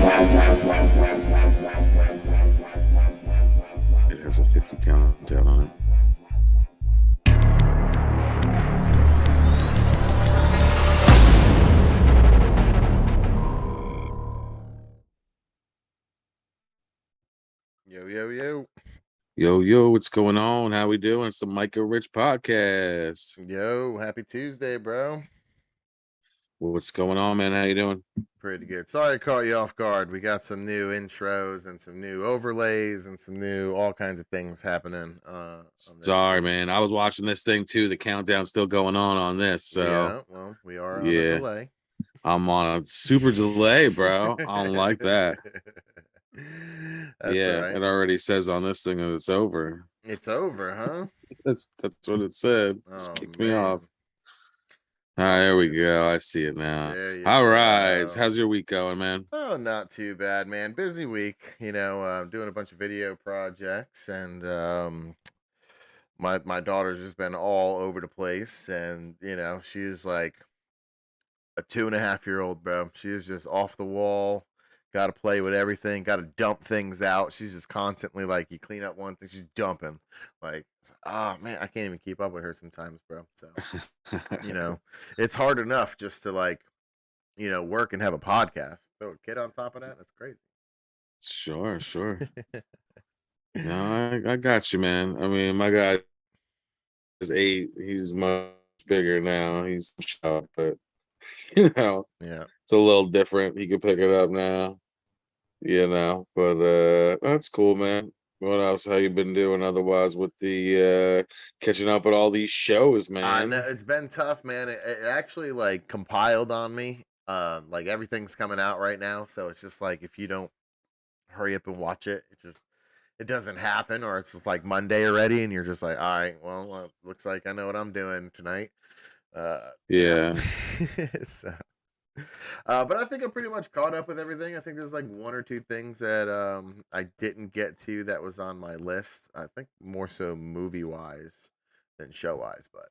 It has a 50 countdown on it. Yo, yo, yo. Yo, what's going on? How we doing? It's the Micah Rich podcast. Yo, happy Tuesday, bro. What's going on, man? How you doing? Pretty good. Sorry I caught you off guard. We got some new intros and some new overlays and some new all kinds of things happening on this Sorry, stream. man. I was watching this thing too. The countdown's still going on this. So Yeah, well, we are on a yeah, delay. I'm on a super delay, bro. I don't like that. That's all right. It already says on this thing that it's over. It's over, huh? That's what it said. Just Oh, kicked me off. man. All right, there we go. I see it now. There you All go. right. How's your week going, man? Oh, not too bad, man. Busy week, doing a bunch of video projects and my daughter's just been all over the place, and she's like a 2.5-year-old, bro. She is just off the wall. Got to play with everything. Got to dump things out. She's just constantly like, you clean up one thing, she's dumping. Like, oh man, I can't even keep up with her sometimes, bro. So it's hard enough just to like, work and have a podcast. Throw a kid on top of that, that's crazy. Sure. No, I got you, man. I mean, my guy is 8. He's much bigger now. He's shot, but Yeah, it's a little different. He can pick it up now, but that's cool, man. What else? How you been doing otherwise with the catching up with all these shows, I know man? it's been tough, man. It actually like compiled on me. Like everything's coming out right now, so it's just like if you don't hurry up and watch it, it doesn't happen, or it's just like Monday already, and you're just like, all right, well, looks like I know what I'm doing tonight. Yeah. So, but I think I'm pretty much caught up with everything. I think there's like one or two things that I didn't get to that was on my list. I think more so movie wise than show wise, but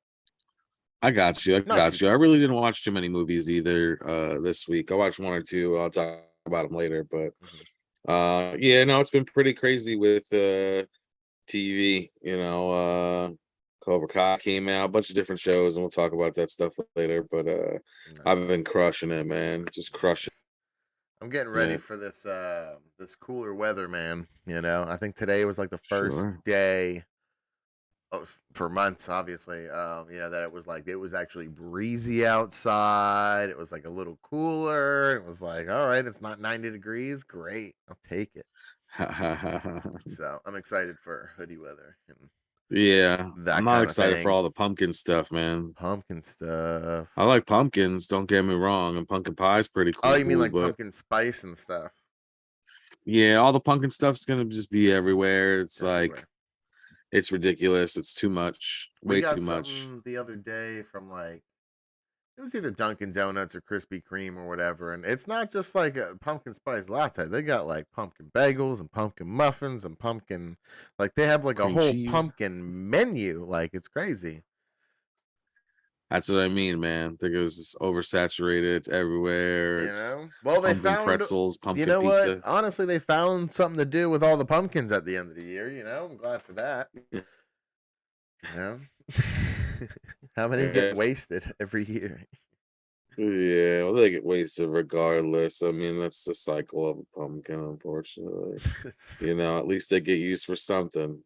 I got you. not too I bad. really didn't watch too many movies either this week. I watched one or two. I'll talk about them later, but no, it's been pretty crazy with TV, Cobra Kai came out, a bunch of different shows, and we'll talk about that stuff later. But I've been Nice. crushing it, man. Just crushing I'm getting ready it. for this cooler weather, man. I think today was like the first Sure. day for months, obviously. That it was actually breezy outside. It was like a little cooler. It was like, all right, it's not 90 degrees. Great, I'll take it. So I'm excited for hoodie weather and Yeah, I'm that not kind of excited for thing. all the pumpkin stuff, man. Pumpkin stuff. I like pumpkins, don't get me wrong, and pumpkin pie is pretty Oh, you mean cool, like but pumpkin spice and stuff? yeah, all the pumpkin stuff's gonna just be everywhere. It's like Everywhere. it's ridiculous. It's too much, We way got too much. something the other day from like it was either Dunkin' Donuts or Krispy Kreme or whatever, and it's not just like a pumpkin spice latte. They got like pumpkin bagels and pumpkin muffins and pumpkin, like they have like a Cream whole cheese. pumpkin menu. Like it's crazy. That's what I mean, man. I think it was just oversaturated. It's everywhere. It's Well, they pumpkin found. pretzels, You pumpkin know what? pizza. Honestly, they found something to do with all the pumpkins at the end of the year. I'm glad for that. You know, how many get Yes. wasted every year? Yeah, well, they get wasted regardless. I mean, that's the cycle of a pumpkin, unfortunately. At least they get used for something.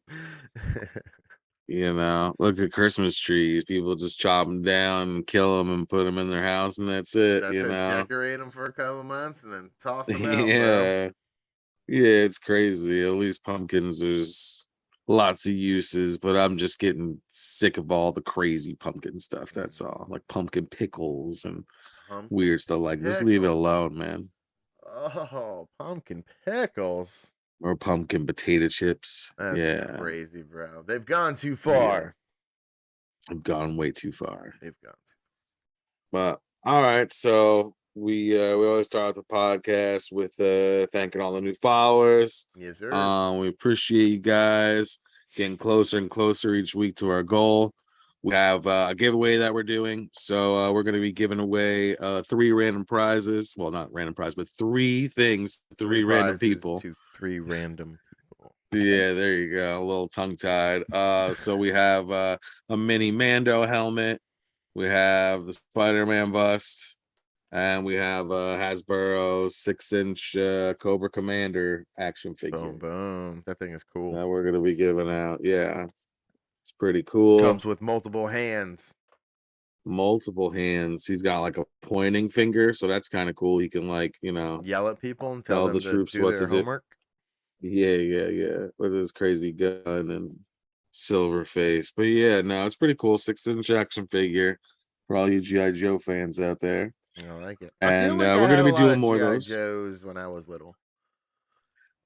Look at Christmas trees. People just chop them down and kill them and put them in their house, and that's it. That's it. Decorate them for a couple months and then toss them out, bro. Yeah. Yeah, it's crazy. At least pumpkins, there's lots of uses, but I'm just getting sick of all the crazy pumpkin stuff. That's all. Like pumpkin pickles and Pumpkin weird stuff. Like, just leave it pickles. alone, man. Oh, pumpkin pickles. Or pumpkin potato chips. That's Yeah. crazy, bro. They've gone too far. I've gone way too far. They've gone too But all right, so we always start the podcast with thanking all the new followers. Yes, sir. We appreciate you guys getting closer and closer each week to our goal. We have a giveaway that we're doing. So we're going to be giving away 3 random prizes. Well, not random prize, but 3 things, 3 random prizes people. to 3 random people. Yeah, there you go. A little tongue tied. So we have a mini Mando helmet. We have the Spider-Man bust. And we have Hasbro 6-inch Cobra Commander action figure Boom, boom. That thing is cool. that we're gonna be giving out. Yeah, it's pretty cool. Comes with multiple hands. Multiple hands. He's got like a pointing finger, so that's kind of cool. He can Yell at people and tell tell them the to troops do what to their do. homework. Yeah. With his crazy gun and silver face. But yeah, no, it's pretty cool. 6-inch action figure for all you GI Joe fans out there. I like it. I feel And like I we're had gonna a be lot doing of more of GI those. Joes when I was little.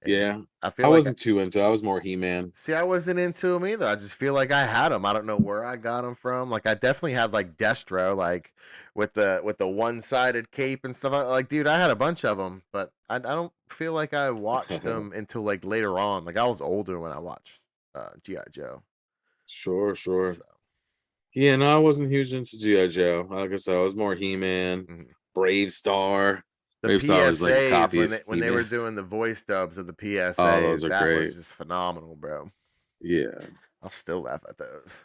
And Yeah, I I feel like wasn't too into. I was more He-Man. see, I wasn't into them either. I just feel like I had them. I don't know where I got them from. Like I definitely had like Destro, like with the one-sided cape and stuff. Like, dude, I had a bunch of them, but I don't feel like I watched them until like later on. Like I was older when I watched GI Joe. Sure. So, Yeah, no, I wasn't huge into GI Joe. Like I said, I was more He-Man, mhm. Brave Star. The Brave Star was like a PSAs copy when of they were He-Man. doing the voice dubs of the Oh, those PSAs, are that was great. just phenomenal, bro. Yeah. I'll still laugh at those.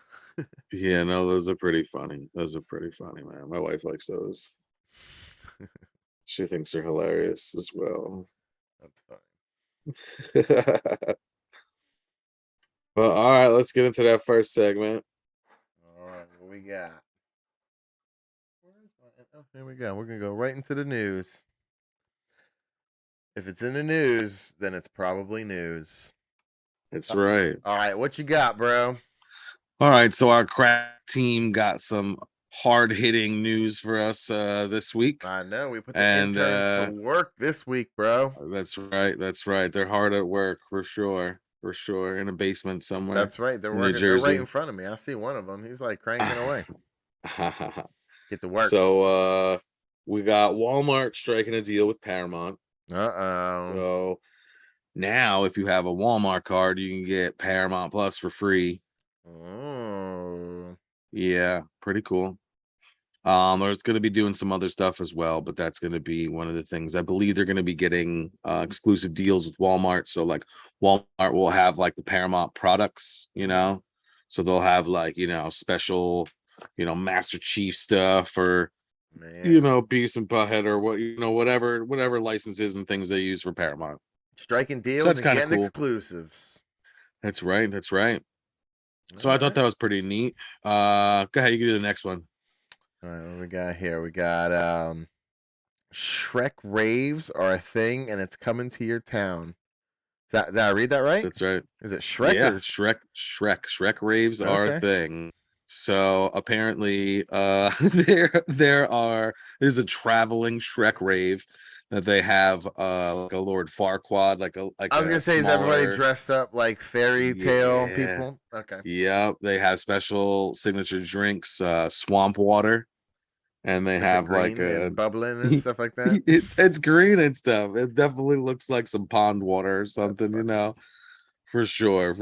Yeah, no, those are pretty funny. Those are pretty funny, man. My wife likes those. She thinks they're hilarious as well. That's funny. Well, all right, let's get into that first segment. All right, what we got? Where's my? Oh, here we go. We're gonna go right into the news. If it's in the news, then it's probably news. That's right. All right, what you got, bro? All right, so our crack team got some hard-hitting news for us this week. I know we put the And interns to work this week, bro. that's right. They're hard at work for sure. In a basement somewhere. That's right. They're in New working. They're right Jersey. in front of me. I see one of them. He's like cranking away. Get to work. So we got Walmart striking a deal with Paramount. Uh-oh. So now if you have a Walmart card, you can get Paramount Plus for free. Oh. Yeah, pretty cool. There's going to be doing some other stuff as well, but that's going to be one of the things. I believe they're going to be getting exclusive deals with Walmart. So like Walmart will have like the Paramount products, so they'll have like, special, Master Chief stuff or, Man. Beavis and Butthead or whatever licenses and things they use for Paramount. Striking deals that's and kinda getting cool. exclusives. That's right. So All I thought that was pretty neat. Go ahead, you can do the next one. All right, what we got here? We got Shrek raves are a thing and it's coming to your town. Did I read that right? That's right. Is it Shrek? Yeah, or... Shrek raves are a thing. So apparently there's a traveling Shrek rave that they have like a Lord Farquaad, like I was gonna say, is everybody dressed up like fairy tale people? Okay. Yep, they have special signature drinks, swamp water, and they Is have it green like and bubbling and stuff like that. It's green and stuff. It definitely looks like some pond water or something, for sure.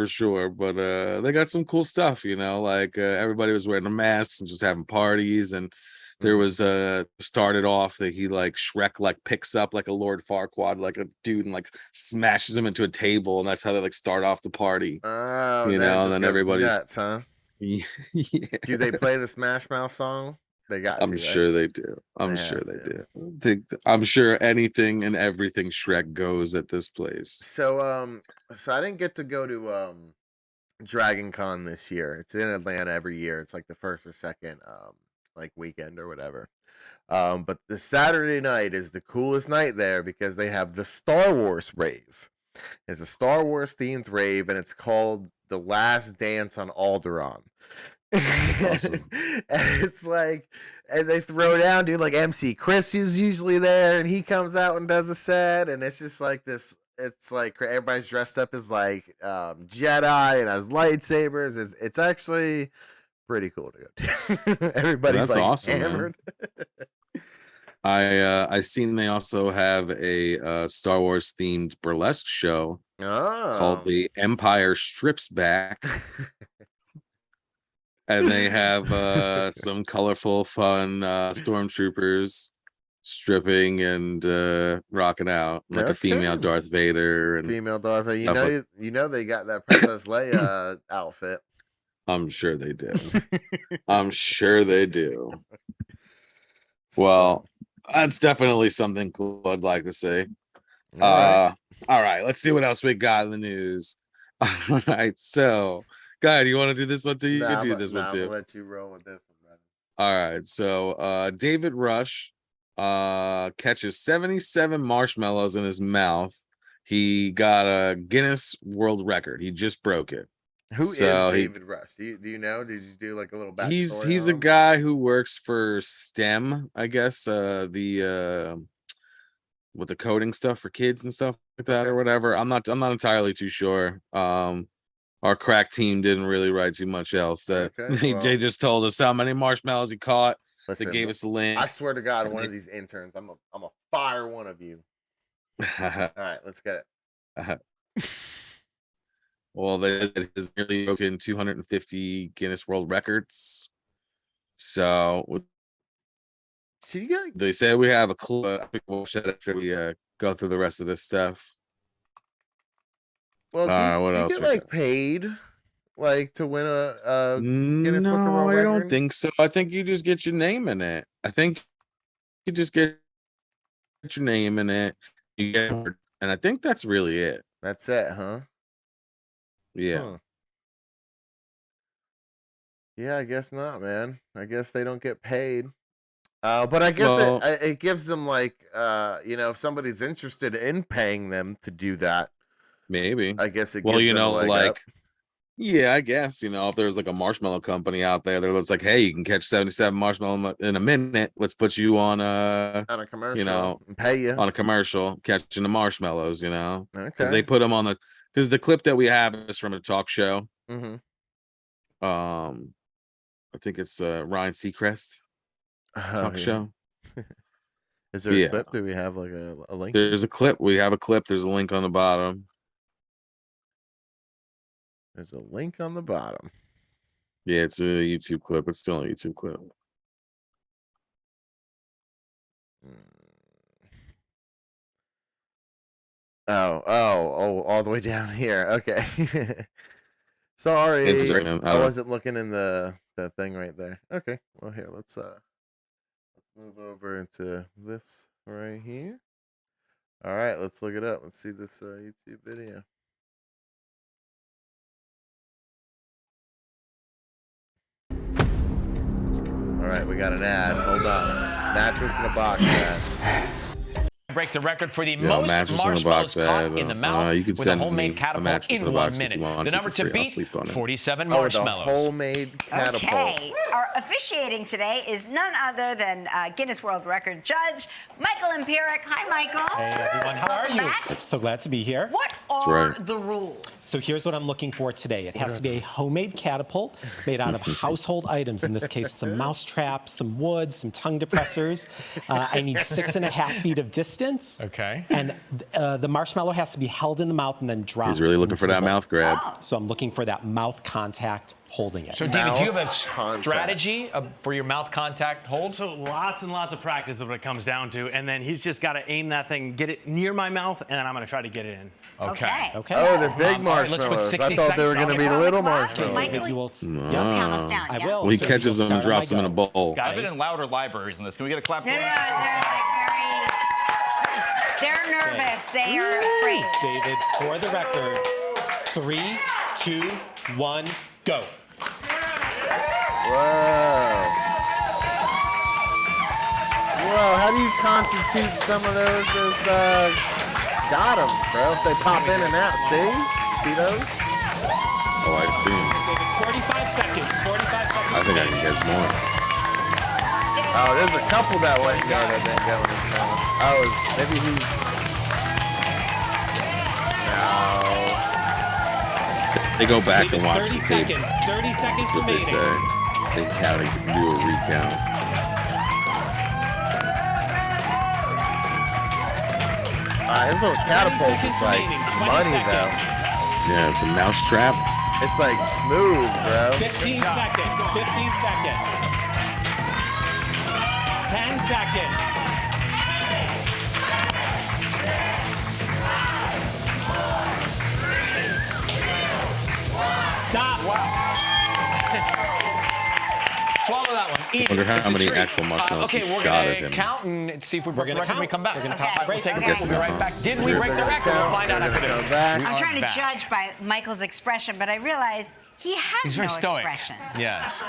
But they got some cool stuff, like everybody was wearing a mask and just having parties, and there was started off that he like Shrek like picks up like a Lord Farquaad, like a dude, and like smashes him into a table, and that's how they like start off the party. Oh, And then everybody's nuts, huh? yeah. Do they play the Smash Mouth song? They got I'm to, sure right? they do. I'm sure they do. I'm sure anything and everything Shrek goes at this place. So I didn't get to go to Dragon Con this year. It's in Atlanta every year. It's like the first or second like weekend or whatever. But the Saturday night is the coolest night there because they have the Star Wars rave. It's a Star Wars themed rave, and it's called The Last Dance on Alderaan. That's awesome. And it's like, and they throw down, dude. Like MC Chris is usually there, and he comes out and does a set, and it's just like this. It's like everybody's dressed up as like Jedi and has lightsabers. It's actually pretty cool to go to. Everybody's That's like awesome, hammered. I seen they also have a Star Wars themed burlesque show called The Empire Strips Back. and they have some colorful, fun stormtroopers stripping and rocking out like a female Darth Vader and female Darth Vader. You know they got that Princess Leia outfit. I'm sure they do. I'm sure they do. Well, that's definitely something cool I'd like to see. All right, let's see what else we got in the news. All right, so go ahead. You want to do this one too? You can do this one too. I'm gonna let you roll with this one, brother. All right, so David Rush catches 77 marshmallows in his mouth. He got a Guinness World Record. He just broke it. Who is David Rush? Do you know? Did you do like a little backstory? He's a guy who works for STEM, I guess. The with the coding stuff for kids and stuff like that or whatever. I'm not entirely too sure. Our crack team didn't really write too much else. That they just told us how many marshmallows he caught. They gave us a link. I swear to God, one of these interns, I'm a fire one of you. All right, let's get it. Well, they has nearly broken 250 Guinness World Records. So they say we have a clue. I think we'll watch that after we go through the rest of this stuff. Well, do you get like paid, like to win a Guinness Book of World Record? I don't think so. I think you just get your name in it. I think you just get your name in it. You get, and I think that's really it. That's it, huh? Yeah. Huh. Yeah, I guess not, man. I guess they don't get paid. But I guess it gives them like, if somebody's interested in paying them to do that, maybe. I guess it gives them a leg up. Yeah, I guess, if there's like a marshmallow company out there that's like, hey, you can catch 77 marshmallow in a minute. Let's put you on a commercial, and pay you on a commercial catching the marshmallows, Okay. Because they put them on because the clip that we have is from a talk show. Mm-hmm. I think it's Ryan Seacrest talk show. Is there a clip? Do we have like a link? There's a clip. We have a clip. There's a link on the bottom. There's a link on the bottom. Yeah, it's a YouTube clip. It's still a YouTube clip. Oh, all the way down here. Okay. Sorry. I wasn't looking in that thing right there. Okay. Well, here, let's move over into this right here. All right, let's look it up. Let's see this YouTube video. All right, we got an ad. Hold on. Mattress in a box ad. Break the record for the most marshmallows caught in the mouth with a homemade catapult in 1 minute. The number to beat, 47 marshmallows. The homemade catapult. Okay, our officiating today is none other than Guinness World Record judge, Michael Empiric. Hi, Michael. Hey, everyone. How are you? So glad to be here. What are the rules? So here's what I'm looking for today. It has to be a homemade catapult made out of household items. In this case, some mouse traps, some wood, some tongue depressors. I need 6.5 feet of distance. Okay. And the marshmallow has to be held in the mouth and then dropped. He's really looking for that mouth grab. So I'm looking for that mouth contact holding it. So David, do you have a strategy for your mouth contact hold? So lots and lots of practice is what it comes down to, and then he's just got to aim that thing, get it near my mouth, and then I'm going to try to get it in. Okay. Oh, they're big marshmallows. I thought they were going to be little marshmallows. Michael, you'll count us down. I will. Well, he catches them and drops them in a bowl. I've been in louder libraries than this. Can we get a clap? No, they're nervous. They are afraid. David, for the record, 3, 2, 1, go. Whoa. How do you constitute some of those as bottoms, bro? If they pop in and out, see those? Oh, I see. 45 seconds. 45 seconds. I think I can catch more. Oh, there's a couple that went go that didn't go in his mouth. Maybe he's. No. They go back and watch the tape. 30 seconds That's what they remaining. say. They count. They can do a recount. This little catapult is like money, though. Yeah, it's a mouse trap. It's like smooth, bro. 15 seconds. 15 seconds. 10 seconds. Stop. Wow. Swallow that one. Eat Wonder it. how It's a many treat. actual marshmallows Okay, he we're shot at gonna him. count and see if we break the gonna record when we count. come back. We're gonna count. We'll take a Okay. break. We'll be right back. Did we break the record? We'll find out after this. Come back. We I'm are trying to back. judge by Michael's expression, but I realize he has He's no very stoic. expression. Yes.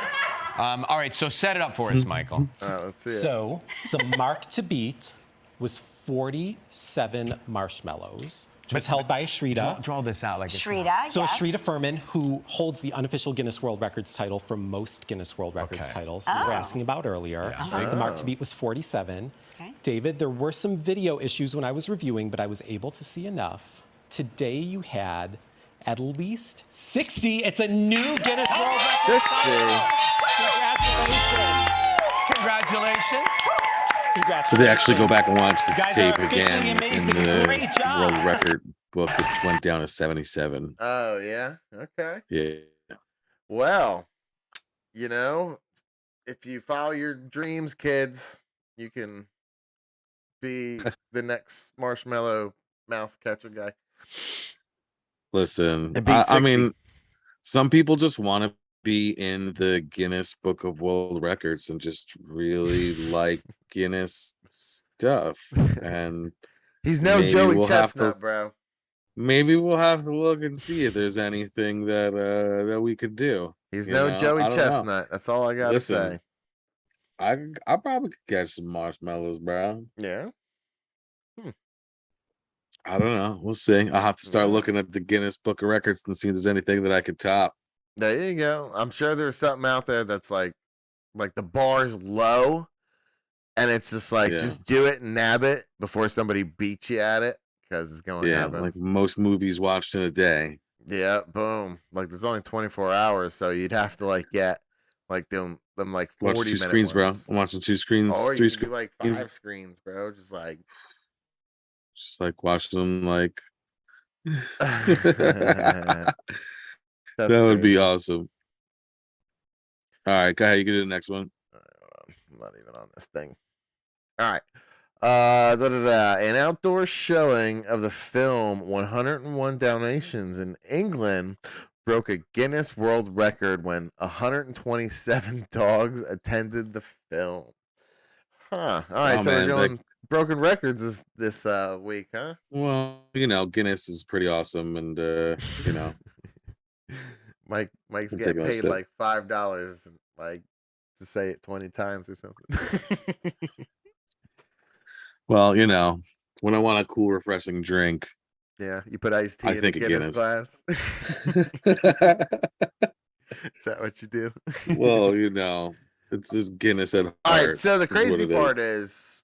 All right, so set it up for us, Michael. Let's see it. So the mark to beat was 47 marshmallows, which was held by Shrida. Draw this out like it's Shrida, So yes. Shrida Furman, who holds the unofficial Guinness World Records title for most Guinness World Records Okay. titles that you were asking about earlier. The mark to beat was 47. Okay. David, there were some video issues when I was reviewing, but I was able to see enough. Today you had at least 60. It's a new Guinness World Record 60. title. Congratulations. Congratulations. Congratulations. So they actually go back and watch the You guys are tape officially again, amazing. and the Great job. world record book it went down to 77. Oh, yeah? Okay. Yeah. Well, you know, if you follow your dreams, kids, you can be the next marshmallow mouth catcher guy. Listen, And beat I 60. mean, some people just want to be in the Guinness Book of World Records and just really like Guinness stuff. And He's no maybe Joey we'll have Chestnut, to- bro. maybe we'll have to look and see if there's anything that that we could do. He's you no know? Joey I don't know. Chestnut. That's all I gotta Listen. say. I probably could catch some marshmallows, bro. Yeah. I don't know. We'll see. I'll have to start Yeah. looking at the Guinness Book of Records and see if there's anything that I could top. There you go. I'm sure there's something out there that's like the bar's low, and it's just like Yeah. just do it and nab it before somebody beats you at it because it's going to Yeah, happen. like most movies watched in a day. Yeah, boom. Like there's only 24 hours, so you'd have to like get like them like 40 Watch two minute screens, bro. ones. I'm watching two screens, Or three you could do screens. like 5 screens, bro. Just like Just like watch them like that that would be awesome. All right, go ahead. You can do the next one. I'm not even on this thing. All right. An outdoor showing of the film 101 Dalmatians in England broke a Guinness World Record when 127 dogs attended the film. Huh. All right, Oh, so man, we're going broken records this week, huh? Well, Guinness is pretty awesome, and Mike's I'm getting taking a paid sip. like $5 like to say it 20 times or something. well, when I want a cool, refreshing drink, Yeah, you put iced tea I in a think of Guinness Guinness. glass. Is that what you do? well, it's just Guinness at heart. All right, so the is what crazy it is. part is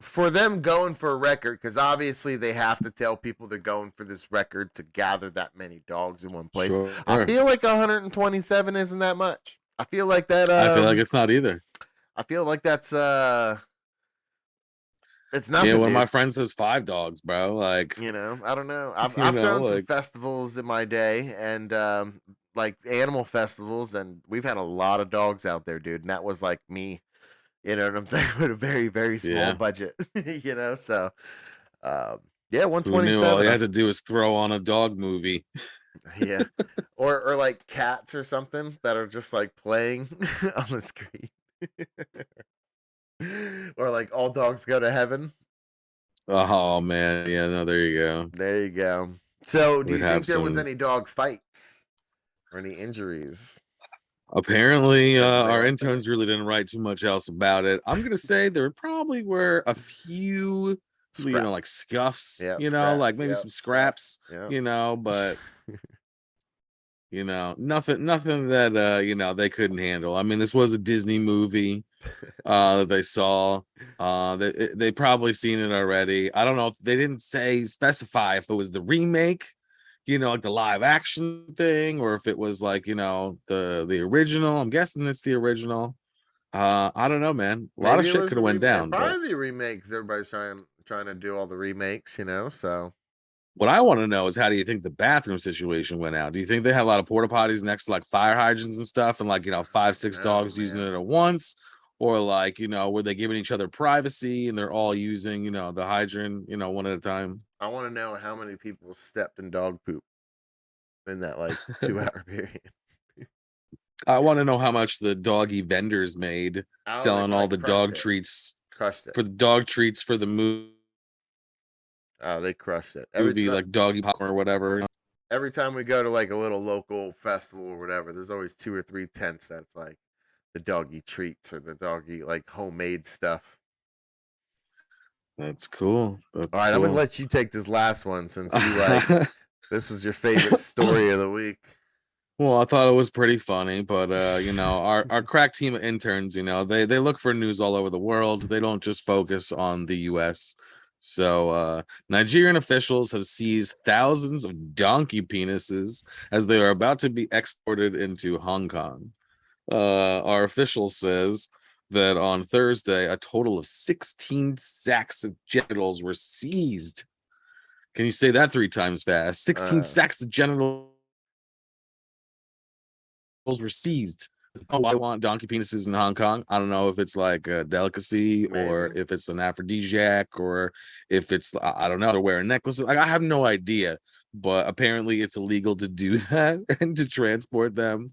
for them going for a record, because obviously they have to tell people they're going for this record to gather that many dogs in one place. Sure. I feel like 127 isn't that much. I feel like that. I feel like it's not either. I feel like that's it's nothing. Yeah, one of dude. my friends has 5 dogs, bro. Like, I don't know. I've You thrown know, some like- festivals in my day, and like animal festivals, and we've had a lot of dogs out there, dude. And that was like me, you know what I'm saying, with a very, very small Yeah. budget, So, yeah, who knew? All 127. you had to do is throw on a dog movie. Yeah, or like cats or something that are just like playing on the screen, or like all dogs go to heaven. Oh man, yeah, no, there you go. There you go. So, do We'd you think have there was some- any dog fights or any injuries? Apparently, They our all interns really didn't write too much else about it. I'm gonna say there probably were a few, Scrap. like scuffs, Yeah, like scraps, maybe yeah, some scraps, Yeah. but nothing that they couldn't handle. I mean, this was a Disney movie that they saw. They probably seen it already. I don't know if they didn't specify if it was the remake, like the live action thing, or if it was like the original. I'm guessing it's the original. I don't know, man. A lot of Maybe it shit was could have the went down. but- Probably the remakes. Everybody's trying to do all the remakes, So What I want to know is, how do you think the bathroom situation went out? Do you think they had a lot of porta potties next to like fire hydrants and stuff, and like 5-6 dogs using it at once, or like were they giving each other privacy and they're all using the hydrant one at a time? I want to know how many people stepped in dog poop in that like 2-hour period. I want to know how much the doggy vendors made selling all the dog treats. Crushed it for the dog treats for the movie. Oh, they crushed it. Movie like doggy pop or whatever. Every time we go to like a little local festival or whatever, there's always 2 or 3 tents that's like the doggy treats or the doggy like homemade stuff. That's cool. All right, I'm gonna let you take this last one since you like this was your favorite story of the week. Well, I thought it was pretty funny, but our crack team of interns, they look for news all over the world. They don't just focus on the US. So Nigerian officials have seized thousands of donkey penises as they are about to be exported into Hong Kong. Our official says that on Thursday, a total of 16 sacks of genitals were seized. Can you say that 3 times fast? 16 sacks of genitals were seized. Oh, I want donkey penises in Hong Kong. I don't know if it's like a delicacy or if it's an aphrodisiac or if it's, I don't know, they're wearing necklaces. Like, I have no idea, but apparently it's illegal to do that and to transport them.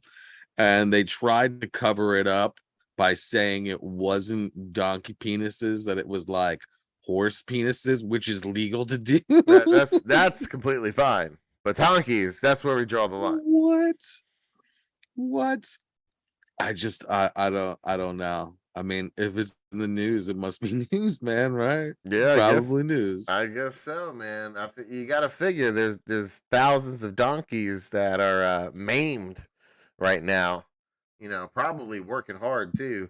And they tried to cover it up by saying it wasn't donkey penises, that it was like horse penises, which is legal to do. That's completely fine. But donkeys, that's where we draw the line. What? I don't know. I mean, if it's in the news, it must be news, man, right? Yeah, probably news. I guess so, man. You got to figure there's thousands of donkeys that are maimed right now. Probably working hard too.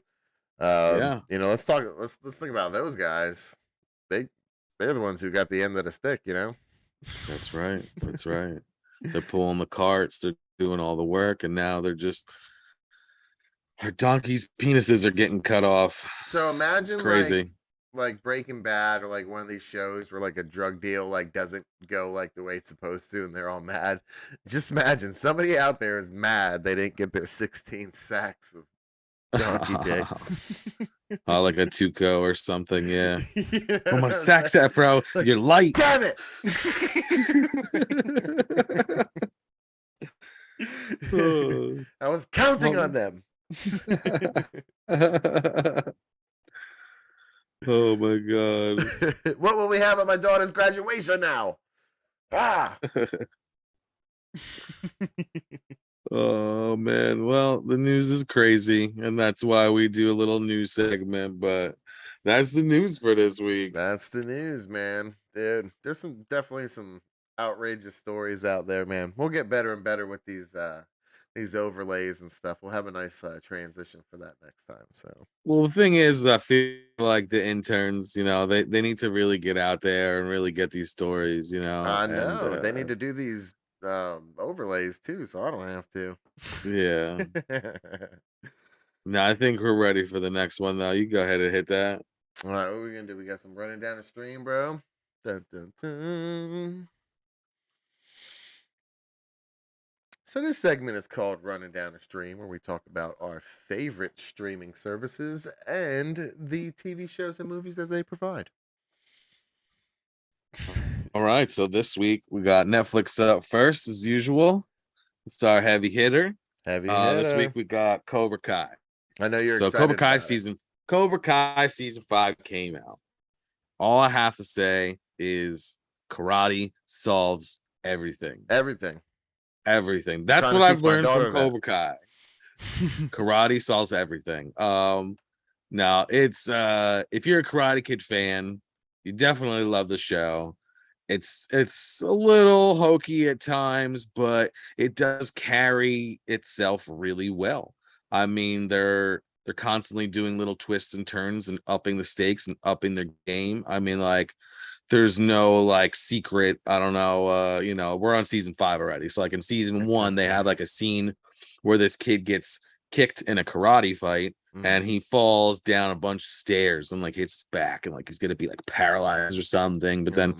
Yeah. Let's think about those guys. They're the ones who got the end of the stick. That's right. They're pulling the carts. They're doing all the work, and now they're just. Our donkeys' penises are getting cut off. So imagine it's crazy. Like Breaking Bad or like one of these shows where like a drug deal like doesn't go like the way it's supposed to and they're all mad. Just imagine somebody out there is mad they didn't get their 16 sacks of donkey dicks. Like a Tuco or something, yeah. Oh, my sack's at, bro. You're light. Damn it. I was counting on them. Oh my god. What will we have at my daughter's graduation now? Oh man, well, the news is crazy, and that's why we do a little news segment, but that's the news for this week. That's the news, man. Dude, there's definitely some outrageous stories out there, man. We'll get better and better with these overlays and stuff. We'll have a nice transition for that next time. So, well, the thing is, I feel like the interns, they need to really get out there and really get these stories. I know they need to do these overlays too, so I don't have to. Yeah. No, I think we're ready for the next one though. You go ahead and hit that. All right, what are we gonna do? We got some running down the stream, bro. Dun, dun, dun. So this segment is called Running Down the Stream, where we talk about our favorite streaming services and the TV shows and movies that they provide. All right, so this week we got Netflix up first, as usual. It's our heavy hitter. This week we got Cobra Kai. I know you're excited. So Cobra Kai season 5 came out. All I have to say is karate solves everything. Everything. That's what I've learned from Cobra Kai. Karate solves everything. Now it's if you're a Karate Kid fan, you definitely love the show. It's a little hokey at times, but it does carry itself really well. I mean, they're constantly doing little twists and turns and upping the stakes and upping their game. I mean, like, there's no like secret. I don't know. We're on season 5 already. So like in season 1, they had like a scene where this kid gets kicked in a karate fight. and he falls down a bunch of stairs and like hits his back and like he's gonna be like paralyzed or something. But then,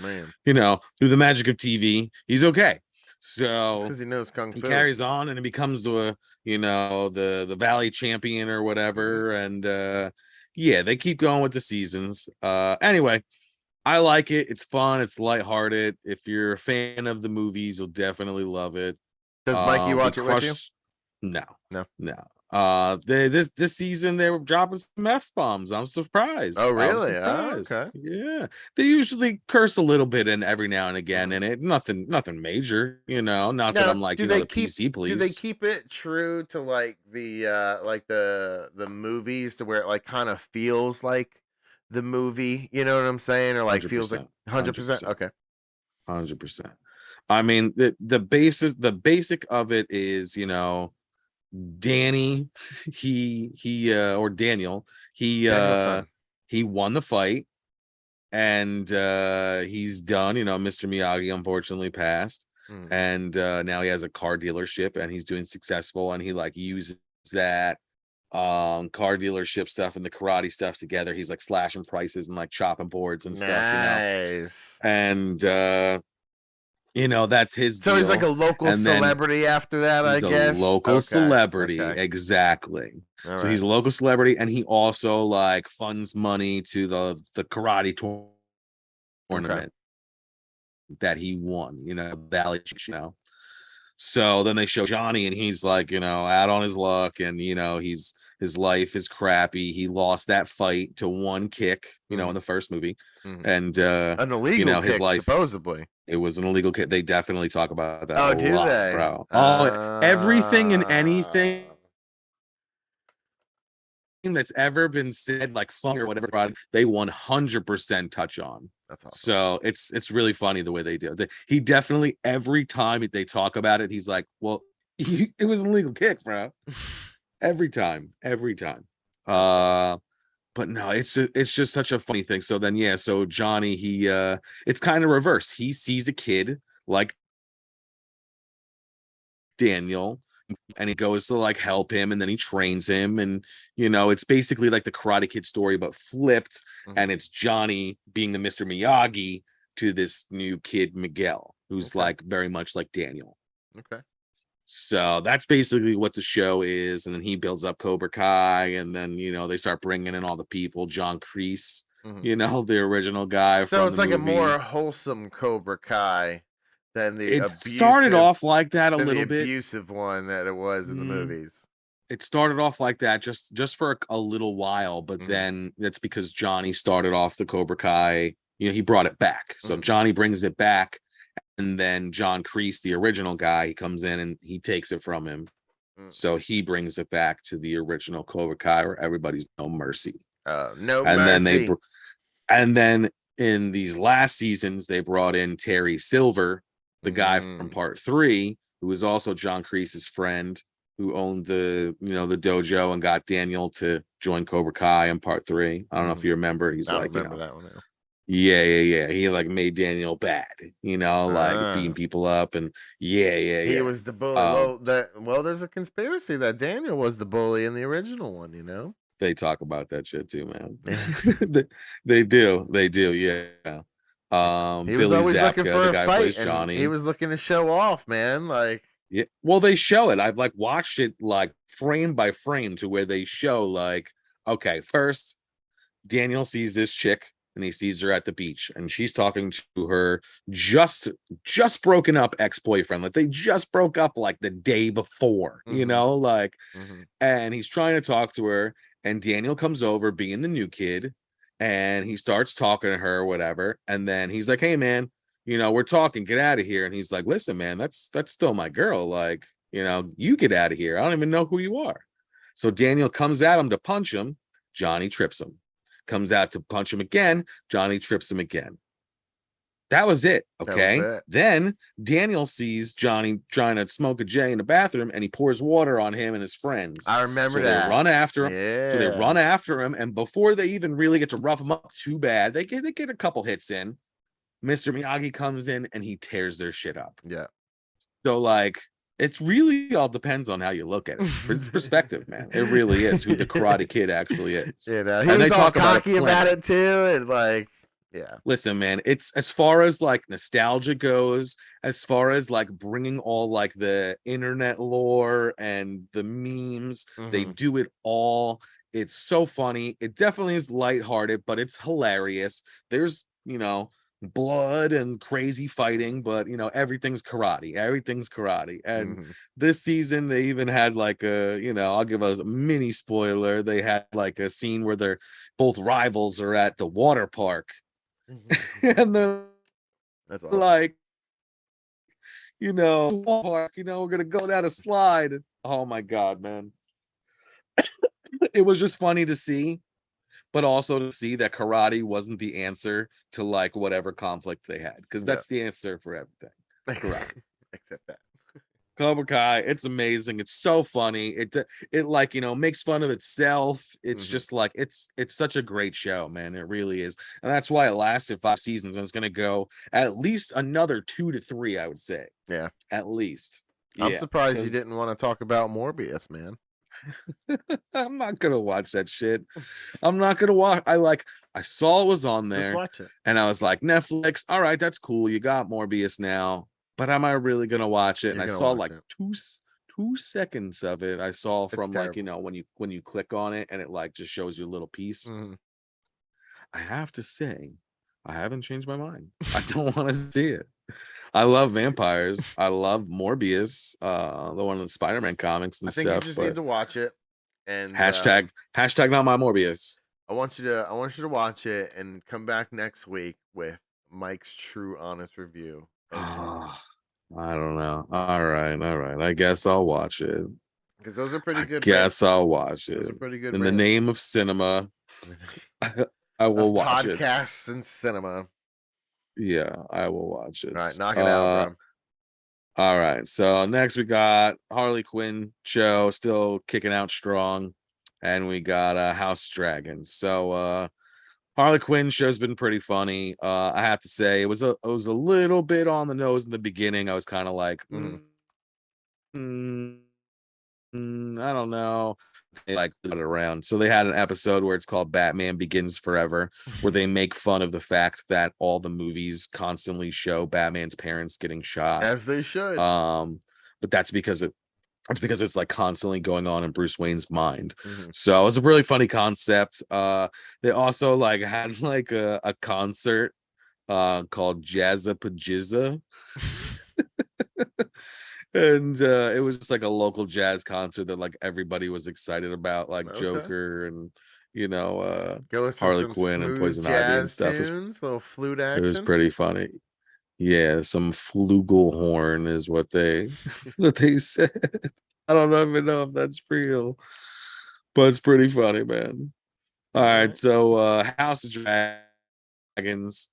through the magic of TV, he's okay. So because he knows kung fu, he carries on and it becomes the Valley champion or whatever. And they keep going with the seasons. Anyway, I like it. It's fun. It's lighthearted. If you're a fan of the movies, you'll definitely love it. Does Mikey watch it with you? No. No. This season they were dropping some F-bombs. I'm surprised. Oh, really? Okay. Yeah. They usually curse a little bit in every now and again, and it nothing major, Not that I'm like, the PC police. Do they keep it true to like the movies to where it like kind of feels like the movie? You know what I'm saying? Or like 100%, feels like 100%. Okay. 100%. I mean, the basic of it is, Danny, or Daniel, he won the fight, and he's done. Mr. Miyagi unfortunately passed, and now he has a car dealership, and he's doing successful, and he like uses that car dealership stuff and the karate stuff together. He's like slashing prices and like chopping boards and stuff. Nice. And that's his so deal. He's like a local celebrity after that, I guess. A local celebrity, exactly. All so right. he's a local celebrity, and he also like funds money to the karate tournament that he won, Valley, So then they show Johnny, and he's like, out on his luck, and his life is crappy. He lost that fight to one kick, in the first movie, and an illegal kick, his life supposedly. It was an illegal kick. They definitely talk about that. Oh, do lot, they, bro? Everything and anything that's ever been said, like fun or whatever, they 100% touch on. That's awesome. So it's really funny the way they do it. He definitely, every time they talk about it, he's like, "Well, it was an illegal kick, bro." every time. But no, it's just such a funny thing. So then, so Johnny, he it's kind of reverse. He sees a kid like Daniel, and he goes to like help him, and then he trains him, and it's basically like the Karate Kid story but flipped, and it's Johnny being the Mr. Miyagi to this new kid Miguel, who's like very much like Daniel. Okay. So that's basically what the show is, and then he builds up Cobra Kai, and then they start bringing in all the people. John Kreese, the original guy. So it's like movie. A more wholesome Cobra Kai than the it started off like that a little bit. Abusive one that it was in the movies. It started off like that just for a little while, but then that's because Johnny started off the Cobra Kai. He brought it back, so Johnny brings it back. And then John Kreese, the original guy, he comes in and he takes it from him. So he brings it back to the original Cobra Kai, where everybody's no mercy. No mercy. Then and then in these last seasons, they brought in Terry Silver, the guy from Part 3, who was also John Kreese's friend, who owned the dojo and got Daniel to join Cobra Kai in Part 3. I don't know if you remember. He's I like, remember that one now. Yeah. He like made Daniel bad, like beating people up, and He was the bully. There's a conspiracy that Daniel was the bully in the original one. They talk about that shit too, man. they do, yeah. He was Billy always Zabka, looking for the a guy who fight, plays and Johnny. he was looking to show off, man. Like, yeah, well, they show it. I've like watched it like frame by frame to where they show like, okay, first Daniel sees this chick, and he sees her at the beach, and she's talking to her just broken up ex-boyfriend. Like they just broke up like the day before, and he's trying to talk to her, and Daniel comes over being the new kid, and he starts talking to her or whatever. And then he's like, "Hey man, we're talking, get out of here." And he's like, "Listen, man, that's still my girl. Like, you get out of here. I don't even know who you are." So Daniel comes at him to punch him. Johnny trips him. Comes out to punch him again. Johnny trips him again. That was it. Okay. Was it. Then Daniel sees Johnny trying to smoke a J in the bathroom, and he pours water on him and his friends. I remember that. They run after him. Yeah. So they run after him, and before they even really get to rough him up too bad, they get a couple hits in. Mr. Miyagi comes in and he tears their shit up. Yeah. So like It's really all depends on how you look at it. It's perspective, man. It really is who the Karate Kid actually is. He And was they all talk cocky about planning. it too, and like, yeah. Listen, man, it's as far as like nostalgia goes, as far as like bringing all like the internet lore and the memes, they do it all. It's so funny. It definitely is lighthearted, but it's hilarious. There's, blood and crazy fighting, but everything's karate. And this season they even had like I'll give a mini spoiler. They had like a scene where they're both rivals are at the water park. And they're That's awesome. like, park, we're gonna go down a slide. Oh my god, man. It was just funny to see, but also to see that karate wasn't the answer to like whatever conflict they had, because that's the answer for everything. Karate. Except that. Cobra Kai, it's amazing. It's so funny. It like makes fun of itself. It's just like it's such a great show, man. It really is, and that's why it lasted 5 seasons, and it's gonna go at least another 2 to 3, I would say. Yeah, at least. I'm surprised you didn't want to talk about Morbius, man. I'm not gonna watch that shit. I'm not gonna watch. I saw it was on there. Just watch it. And I was like, Netflix, all right, that's cool. You got Morbius now. But am I really gonna watch it? And I saw like 2 seconds of it. I saw from like, when you click on it and it like just shows you a little piece. I have to say, I haven't changed my mind. I don't want to see it. I love vampires. I love Morbius, the one of the Spider-Man comics and I think stuff. you just need to watch it. And hashtag not my Morbius. I want you to watch it and come back next week with Mike's true honest review. I don't know. All right. I guess I'll watch it. Because those are pretty good. I'll watch it. Those are pretty good. In the name of cinema, I will watch it. Podcasts and cinema. Yeah, I will watch it. All right, knock it out, bro. All right. So next we got Harley Quinn show still kicking out strong, and we got House Dragons. So Harley Quinn show's been pretty funny. I have to say it was a little bit on the nose in the beginning. I was kind of like, I don't know. They like put it around. So they had an episode where it's called Batman Begins Forever, where they make fun of the fact that all the movies constantly show Batman's parents getting shot. As they should. But that's because it's like constantly going on in Bruce Wayne's mind. So it was a really funny concept. They also like had like a concert called Jazza Pajizza. And it was just like a local jazz concert that like everybody was excited about, like Joker and Harley Quinn and Poison Ivy and stuff. Tunes, little flute action. It was pretty funny. Yeah, some flugelhorn is what they said. I don't even know if that's real, but it's pretty funny, man. All right, so House of Dragons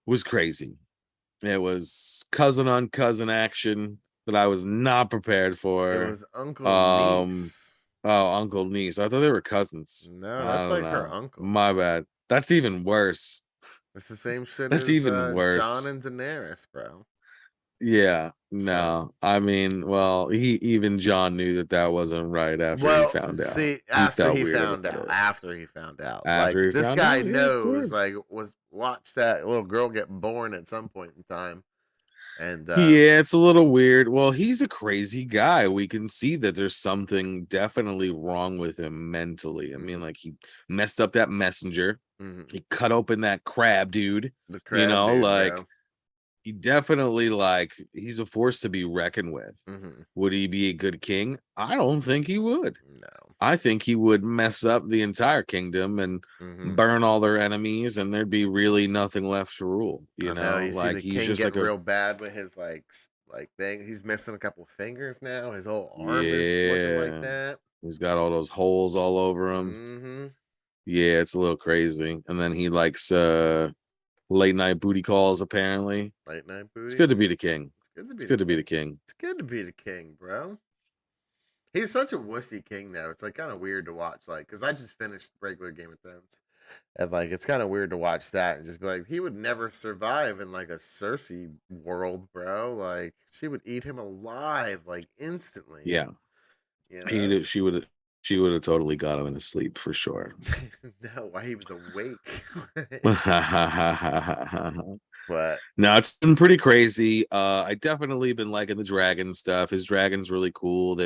was crazy. It was cousin on cousin action that I was not prepared for. It was Uncle Niece. Oh, Uncle Niece. I thought they were cousins. No, that's like her uncle. My bad. That's even worse. It's the same shit That's as even worse. Jon and Daenerys, bro. Yeah, no. I mean, well, even Jon knew that wasn't right after he found out. See, after he found out. Like, this guy knows, like, watched that little girl get born at some point in time. And yeah, it's a little weird. Well, he's a crazy guy. We can see that there's something definitely wrong with him mentally. I mean, like, he messed up that messenger. He cut open that crab dude. The crab dude, like, bro. He definitely, like, he's a force to be reckoned with. Would he be a good king? I don't think he would. No. I think he would mess up the entire kingdom and burn all their enemies, and there'd be really nothing left to rule. You know, you like, see the he's king just get like real bad with his like thing. He's missing a couple fingers now. His whole arm is looking like that. He's got all those holes all over him. Yeah, it's a little crazy. And then he likes late night booty calls, apparently. Late night booty. It's good to be the king. It's good to be the king. It's good to be the king, bro. He's such a wussy king, though. It's like kind of weird to watch, like, because I just finished regular Game of Thrones, And like it's kind of weird to watch that and just be like, he would never survive in like a Cersei world, bro. Like she would eat him alive like instantly. Yeah. You know? She would have totally got him in his sleep for sure. No, why he was awake. But no, it's been pretty crazy. I definitely been liking the dragon stuff. His dragon's really cool.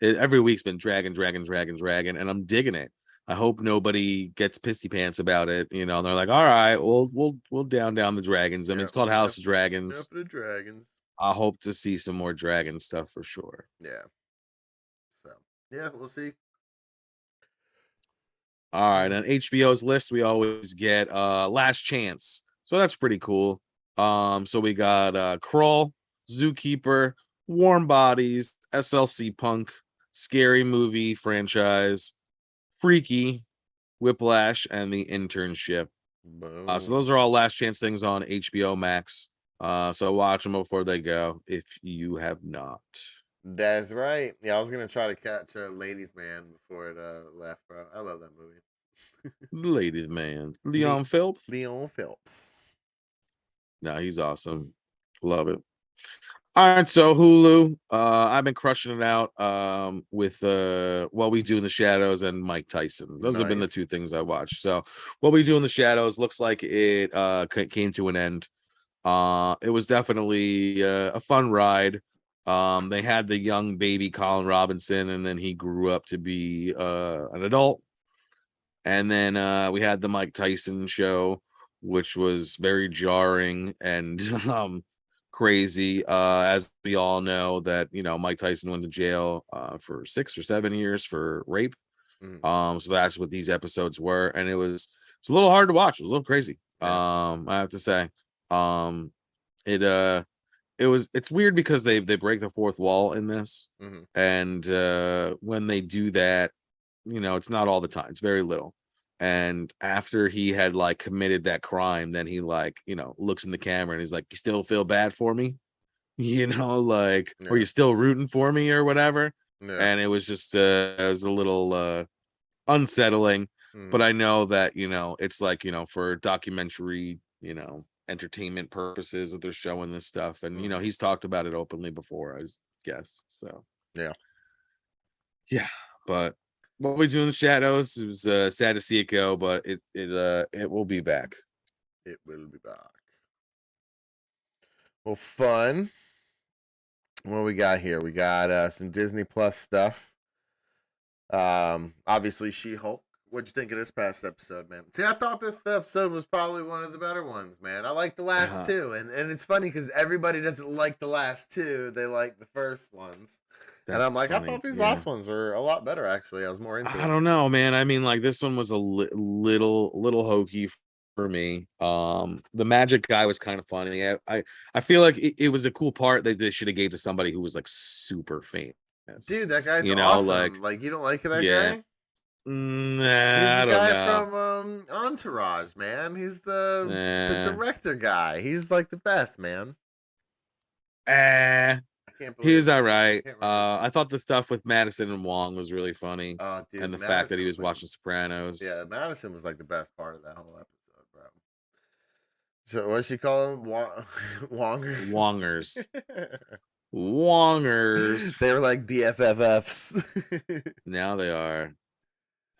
Every week's been dragon, and I'm digging it. I hope nobody gets pissy pants about it. You know, and they're like, all right, we'll down the dragons. I mean, it's called House of Dragons. The dragons. I hope to see some more dragon stuff for sure. Yeah. So yeah, we'll see. All right, on HBO's list, we always get Last Chance. So that's pretty cool. So we got Crawl, Zookeeper, Warm Bodies, SLC Punk, Scary Movie franchise, Freaky, Whiplash, and The Internship. So those are all Last Chance things on HBO Max. So watch them before they go if you have not. That's right. Yeah, I was gonna try to catch Ladies Man before it left, bro. I love that movie. Ladies Man, Leon Phelps. Leon Phelps. No, he's awesome. Love it. All right, so Hulu. I've been crushing it out with What We Do in the Shadows and Mike Tyson. Those have been the two things I watched. So What We Do in the Shadows looks like it came to an end. It was definitely a fun ride. They had the young baby Colin Robinson, and then he grew up to be an adult. And then we had the Mike Tyson show, which was very jarring and crazy. As we all know, that Mike Tyson went to jail for 6 or 7 years for rape. So that's what these episodes were, and it's a little hard to watch. It was a little crazy. I have to say. It's weird because they break the fourth wall in this, and when they do that, it's not all the time. It's very little. And after he had like committed that crime, then he looks in the camera and he's like, "You still feel bad for me?" Or you still rooting for me or whatever. And it was just it was a little unsettling. But I know that it's like for documentary entertainment purposes that they're showing this stuff, and he's talked about it openly before, I guess. So yeah, but What We Do in the Shadows, it was sad to see it go, but it will be back. It will be back. Well, fun. What we got here? We got some Disney Plus stuff. Obviously She-Hulk. What'd you think of this past episode, man? See, I thought this episode was probably one of the better ones, man. I like the last two, and it's funny because everybody doesn't like the last two; they like the first ones. And I'm like, funny. I thought these last ones were a lot better. Actually, I was more into. I don't know, man. I mean, like this one was a little hokey for me. The magic guy was kind of funny. I feel like it was a cool part that they should have gave to somebody who was like super famous. Dude, that guy's awesome. Like you don't like that guy? Nah, he's the guy from Entourage, man. He's the director guy. He's like the best, man. He was all right. I thought the stuff with Madison and Wong was really funny. Oh, dude, and the fact that he was watching Sopranos. Yeah, Madison was like the best part of that whole episode, bro. So what's she call him? Wongers? Wongers. Wongers. They were like BFFs. Now they are.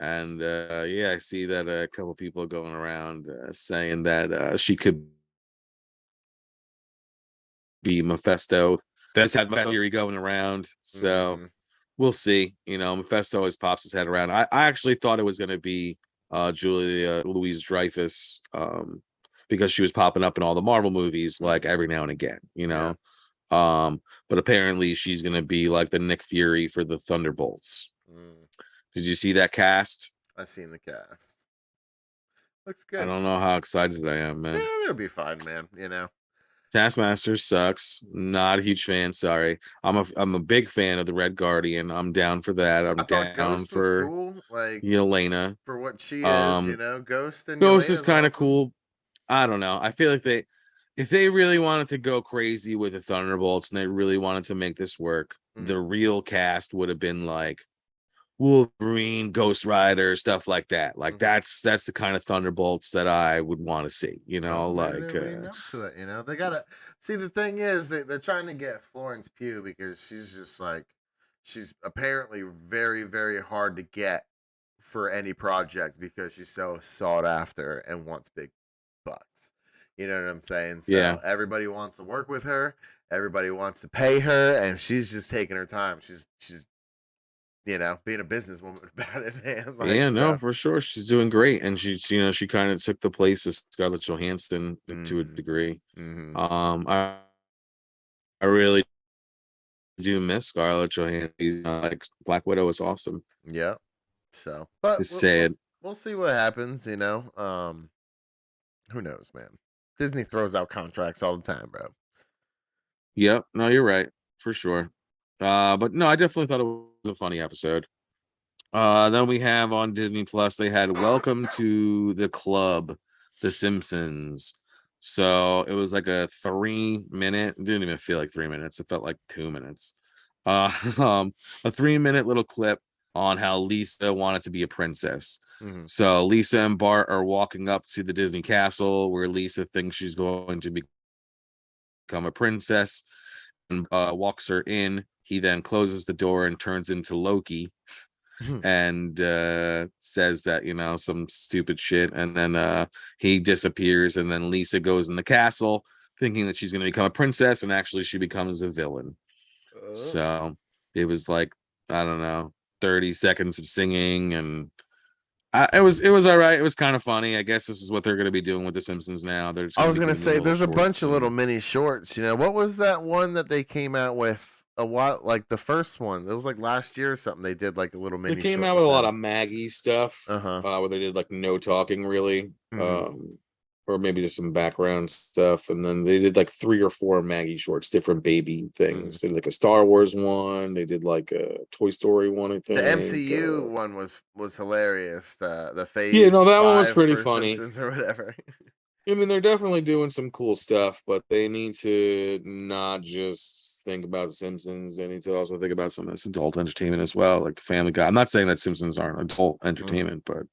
And I see that a couple people going around saying that she could be Mephisto. That's had my theory going around. So we'll see. Mephisto always pops his head around. I actually thought it was going to be Julia Louis-Dreyfus because she was popping up in all the Marvel movies like every now and again, but apparently she's going to be like the Nick Fury for the Thunderbolts. Did you see that cast? I seen the cast. Looks good. I don't know how excited I am, man. Yeah, it'll be fine, man. Taskmaster sucks. Not a huge fan. Sorry. I'm a big fan of the Red Guardian. I'm down for that. I'm down Ghost for cool. Like Yelena. For what she is, Ghost and Ghost Yelena's is kind of awesome. cool. I don't know. I feel like if they really wanted to go crazy with the Thunderbolts and they really wanted to make this work, the real cast would have been like Wolverine, Ghost Rider, stuff like that. Like that's the kind of Thunderbolts that I would want to see. You know, They're leading up to it. You know, they gotta see. The thing is, they're trying to get Florence Pugh because she's just like, she's apparently very, very hard to get for any project because she's so sought after and wants big bucks. You know what I'm saying? So everybody wants to work with her. Everybody wants to pay her, and she's just taking her time. She's you know, being a businesswoman about it, man. Like, yeah, no, for sure. She's doing great. And she's, you know, she kind of took the place of Scarlett Johansson to a degree. I really do miss Scarlett Johansson. Like Black Widow was awesome. Yeah. So, but it's sad. We'll see what happens, you know. Who knows, man? Disney throws out contracts all the time, bro. Yep. No, you're right. For sure. But no, I definitely thought it was a funny episode. Then we have on Disney Plus, they had Welcome to the Club, The Simpsons. So it was like a 3-minute, didn't even feel like 3 minutes. It felt like 2 minutes. A 3-minute little clip on how Lisa wanted to be a princess. So Lisa and Bart are walking up to the Disney castle where Lisa thinks she's going to become a princess and walks her in. He then closes the door and turns into Loki and says that, you know, some stupid shit. And then he disappears. And then Lisa goes in the castle thinking that she's going to become a princess. And actually she becomes a villain. So it was like, I don't know, 30 seconds of singing. And it was all right. It was kind of funny. I guess this is what they're going to be doing with The Simpsons now. I was going to say, there's a bunch of little mini shorts. You know, what was that one that they came out with? A while, like the first one, it was like last year or something. They did like a little mini. They came out with a lot of Maggie stuff, where they did like no talking really, or maybe just some background stuff, and then they did like 3 or 4 Maggie shorts, different baby things. They did like a Star Wars one. They did like a Toy Story one. I think the MCU one was hilarious. The phase, yeah, no, that one was pretty funny, Simpsons or whatever. I mean, they're definitely doing some cool stuff, but they need to not just think about The Simpsons. They need to also think about some of this adult entertainment as well, like the Family Guy. I'm not saying that Simpsons aren't adult entertainment, but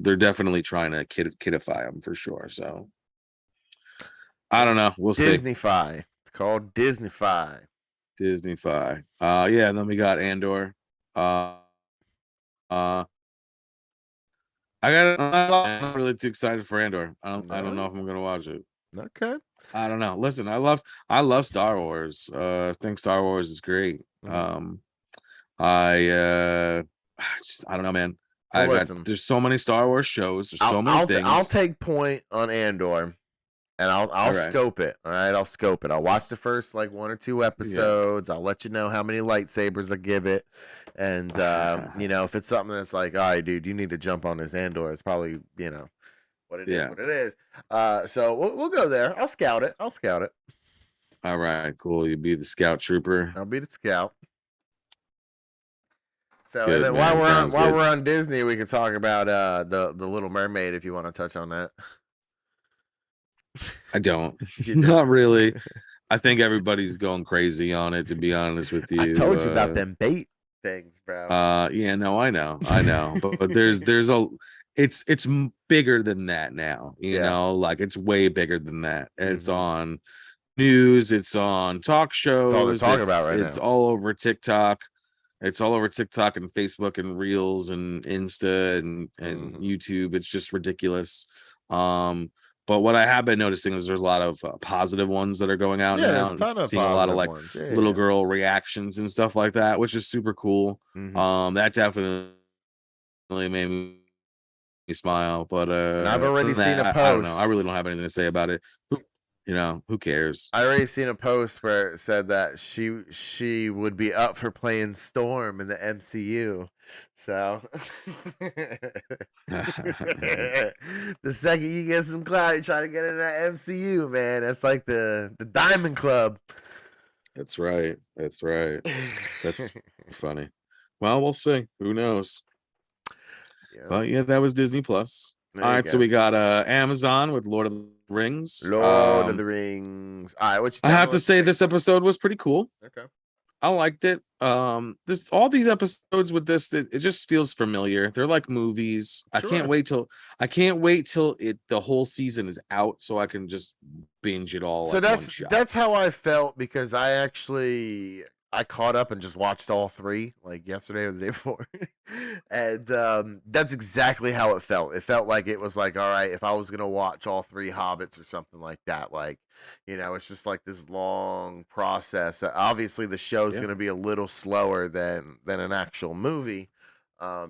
they're definitely trying to kidify them for sure. So I don't know. We'll see. Disneyfy. It's called Disneyfy. Disneyfy. Yeah, and then we got Andor. I'm not really too excited for Andor. I don't know if I'm gonna watch it. Okay. I don't know. Listen, I love Star Wars. I think Star Wars is great. I don't know, man. There's so many Star Wars shows. There's so many things. I'll take point on Andor, and I'll scope it. All right, I'll scope it. I'll watch the first like 1 or 2 episodes. Yeah. I'll let you know how many lightsabers I give it, and you know, if it's something that's like, all right, dude, you need to jump on this Andor. It's probably, you know, what it is. What it is. So we'll go there. I'll scout it. All right, cool. You be the scout trooper. I'll be the scout. So good, and then while we're on Disney, we can talk about the Little Mermaid if you want to touch on that. I don't. Not really. I think everybody's going crazy on it, to be honest with you. I told you about them bait things, bro. Yeah, no, I know. But there's it's bigger than that now. You know, like it's way bigger than that. It's on news, it's on talk shows. That's all they're talking about right now. It's all over TikTok. It's all over TikTok and Facebook and Reels and Insta and YouTube. It's just ridiculous. But what I have been noticing is there's a lot of positive ones that are going out now. There's a ton of seeing a lot of like little girl reactions and stuff like that, which is super cool. That definitely made me smile. But and I've already seen a post. I don't know. I really don't have anything to say about it. You know, who cares? I already seen a post where it said that she would be up for playing Storm in the MCU. So the second you get some clout, you try to get in that MCU, man. That's like the Diamond Club. That's right. That's funny. Well, we'll see. Who knows? Yeah. But yeah, that was Disney Plus. All right, so we got Amazon with Lord of the Rings. Lord of the Rings. All right, what you I have to say this episode was pretty cool. Okay. I liked it. This all these episodes with this, it just feels familiar. They're like movies. Sure. I can't wait till the whole season is out so I can just binge it all. So like one shot. that's how I felt, because I caught up and just watched all 3 like yesterday or the day before. And that's exactly how it felt. It felt like it was like, all right, if I was going to watch all 3 Hobbits or something like that, like, it's just like this long process. Obviously the show's going to be a little slower than an actual movie,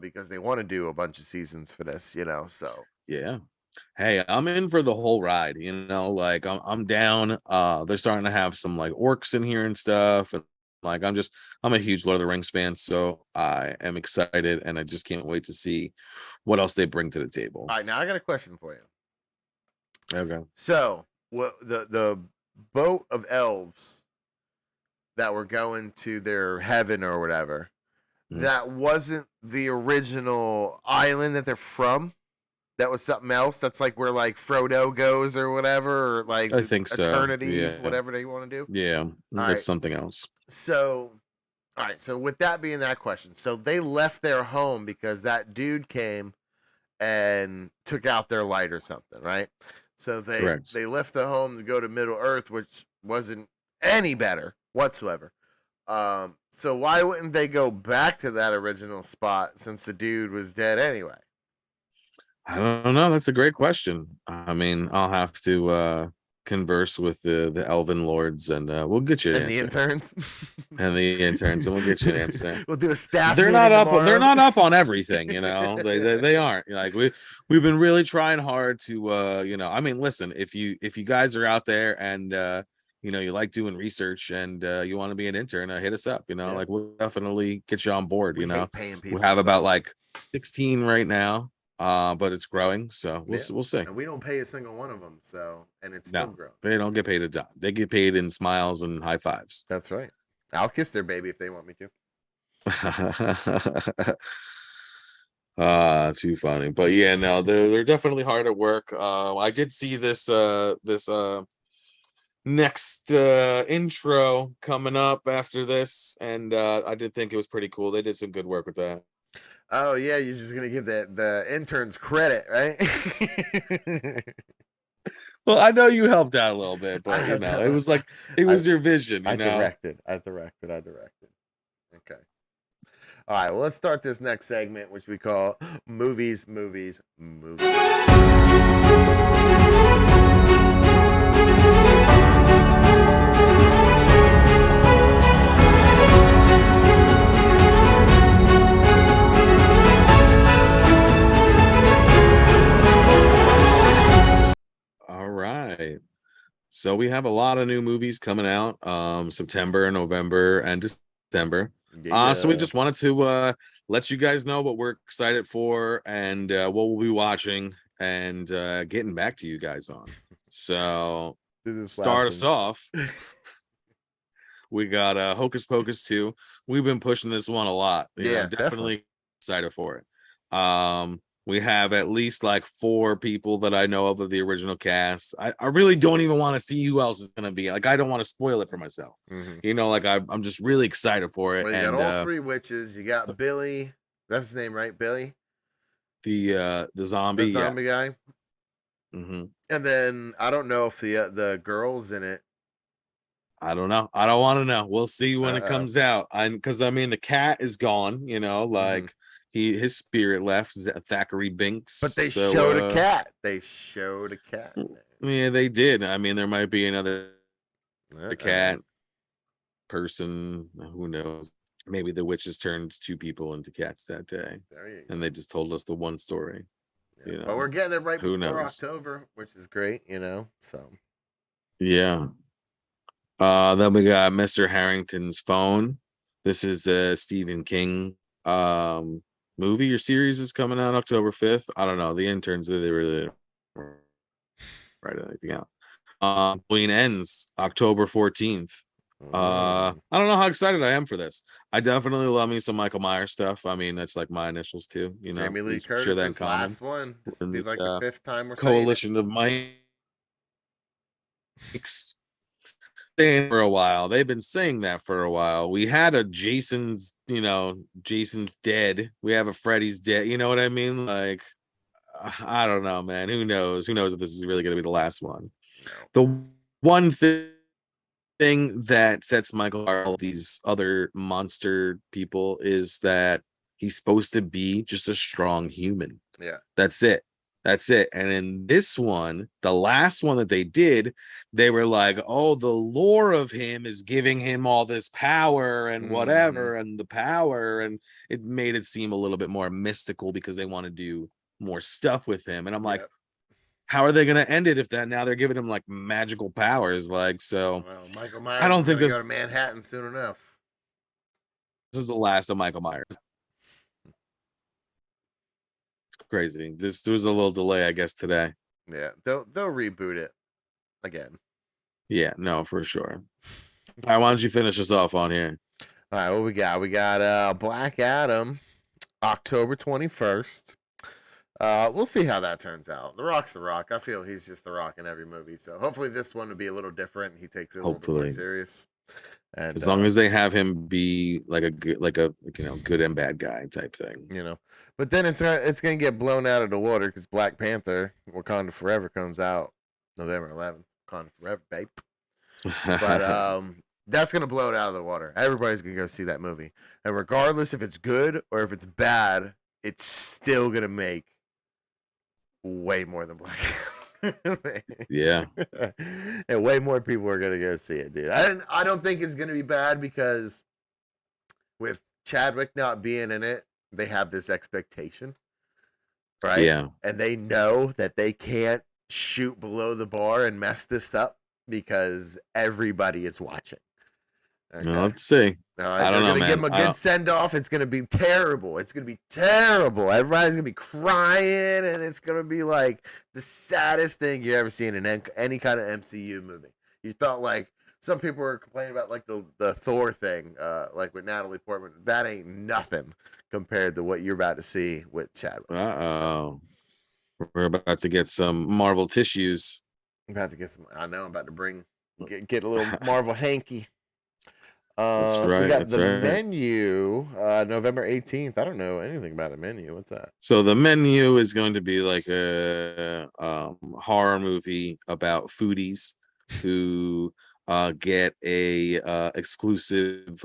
because they want to do a bunch of seasons for this, so. Yeah. Hey, I'm in for the whole ride, like I'm down. They're starting to have some like orcs in here and stuff, and like I'm a huge Lord of the Rings fan, so I am excited, and I just can't wait to see what else they bring to the table. All right, now I got a question for you. Okay. So, what the boat of elves that were going to their heaven or whatever, that wasn't the original island that they're from? That was something else? That's like where like Frodo goes or whatever, or like I think so. eternity, whatever they want to do? Yeah, that's something else. So, all right. So with that being that question, so they left their home because that dude came and took out their light or something, right? So they left the home to go to Middle Earth, which wasn't any better whatsoever. So why wouldn't they go back to that original spot since the dude was dead anyway? I don't know. That's a great question. I mean, I'll have to converse with the elven lords, and we'll get you an answer. The interns and we'll get you an answer. We'll do a staff. They're not up on everything, they aren't. Like we've been really trying hard to I mean, listen, if you guys are out there and you like doing research and you want to be an intern, hit us up. Like we'll definitely get you on board. We have about like 16 right now. But it's growing, so we'll see. And we don't pay a single one of them, so, and it's still growing. They don't get paid a dime. They get paid in smiles and high fives. That's right. I'll kiss their baby if they want me to. Too funny. But yeah, no, they're definitely hard at work. I did see this next intro coming up after this, and I did think it was pretty cool. They did some good work with that. Oh yeah, you're just gonna give the interns credit, right? Well, I know you helped out a little bit, but it was like it was your vision. I directed. Okay. All right. Well, let's start this next segment, which we call movies. So we have a lot of new movies coming out September, November, and December. So we just wanted to let you guys know what we're excited for and what we'll be watching and getting back to you guys on. So start us off. We got Hocus Pocus 2. We've been pushing this one a lot. Definitely excited for it. We have at least like 4 people that I know of the original cast. I really don't even want to see who else is going to be. Like, I don't want to spoil it for myself. Like I'm just really excited for it. Well, you got all 3 witches. You got Billy. That's his name, right? Billy? The zombie. The zombie guy. Mm-hmm. And then I don't know if the girl's in it. I don't know. I don't want to know. We'll see when it comes out. Because I mean, the cat is gone. Like. His spirit left, Thackeray Binks. But they showed a cat. Yeah, they did. I mean, there might be another cat person. Who knows? Maybe the witches turned 2 people into cats that day. There you go. And they just told us the one story. Yeah. But we're getting it right before October, which is great, so. Yeah. Then we got Mr. Harrington's Phone. This is a Stephen King movie or series is coming out October 5th. I don't know. The interns, they really write anything out. Queen ends October 14th. I don't know how excited I am for this. I definitely love me some Michael Myers stuff. I mean, that's like my initials too. Jamie Lee Curtis' last one. This will be like the 5th time we're coalition of Mikes. saying for a while. They've been saying that for a while. We had a Jason's, Jason's dead. We have a Freddy's dead. You know what I mean? Like, I don't know, man. Who knows? Who knows if this is really going to be the last one? The one thing that sets Michael apart from all these other monster people is that he's supposed to be just a strong human. Yeah. That's it. And in this one, the last one that they did, they were like, oh, the lore of him is giving him all this power and whatever, and the power, and it made it seem a little bit more mystical because they want to do more stuff with him. And I'm like, how are they going to end it if that now they're giving him like magical powers? Like, so well, Michael Myers I don't think this go to Manhattan soon enough. This is the last of Michael Myers. Crazy. There was a little delay, I guess, today. Yeah, they'll reboot it again. Yeah, no, for sure. All right, why don't you finish us off on here? All right, what we got? We got Black Adam, October 21st. We'll see how that turns out. The Rock's The Rock. I feel he's just The Rock in every movie. So hopefully this one will be a little different. He takes it a little bit more serious. And as long as they have him be like a good and bad guy type thing, But then it's gonna get blown out of the water because Black Panther: Wakanda Forever comes out November 11th. Wakanda Forever, babe. But that's gonna blow it out of the water. Everybody's gonna go see that movie, and regardless if it's good or if it's bad, it's still gonna make way more than Black. Yeah. And way more people are gonna go see it, dude. I don't think it's gonna be bad because with Chadwick not being in it, they have this expectation, right? Yeah. And they know that they can't shoot below the bar and mess this up because everybody is watching. Okay. Well, let's see. I don't know, man. They're gonna give him a good send off. It's gonna be terrible. Everybody's gonna be crying, and it's gonna be like the saddest thing you ever seen in any kind of MCU movie. You thought like some people were complaining about like the Thor thing, like with Natalie Portman. That ain't nothing compared to what you're about to see with Chadwick. Uh-oh. We're about to get some Marvel tissues. I'm about to get some. I know. I'm about to get a little Marvel hanky. That's right. We got the Menu, November 18th. I don't know anything about a Menu. What's that? So the Menu is going to be like a horror movie about foodies who get a exclusive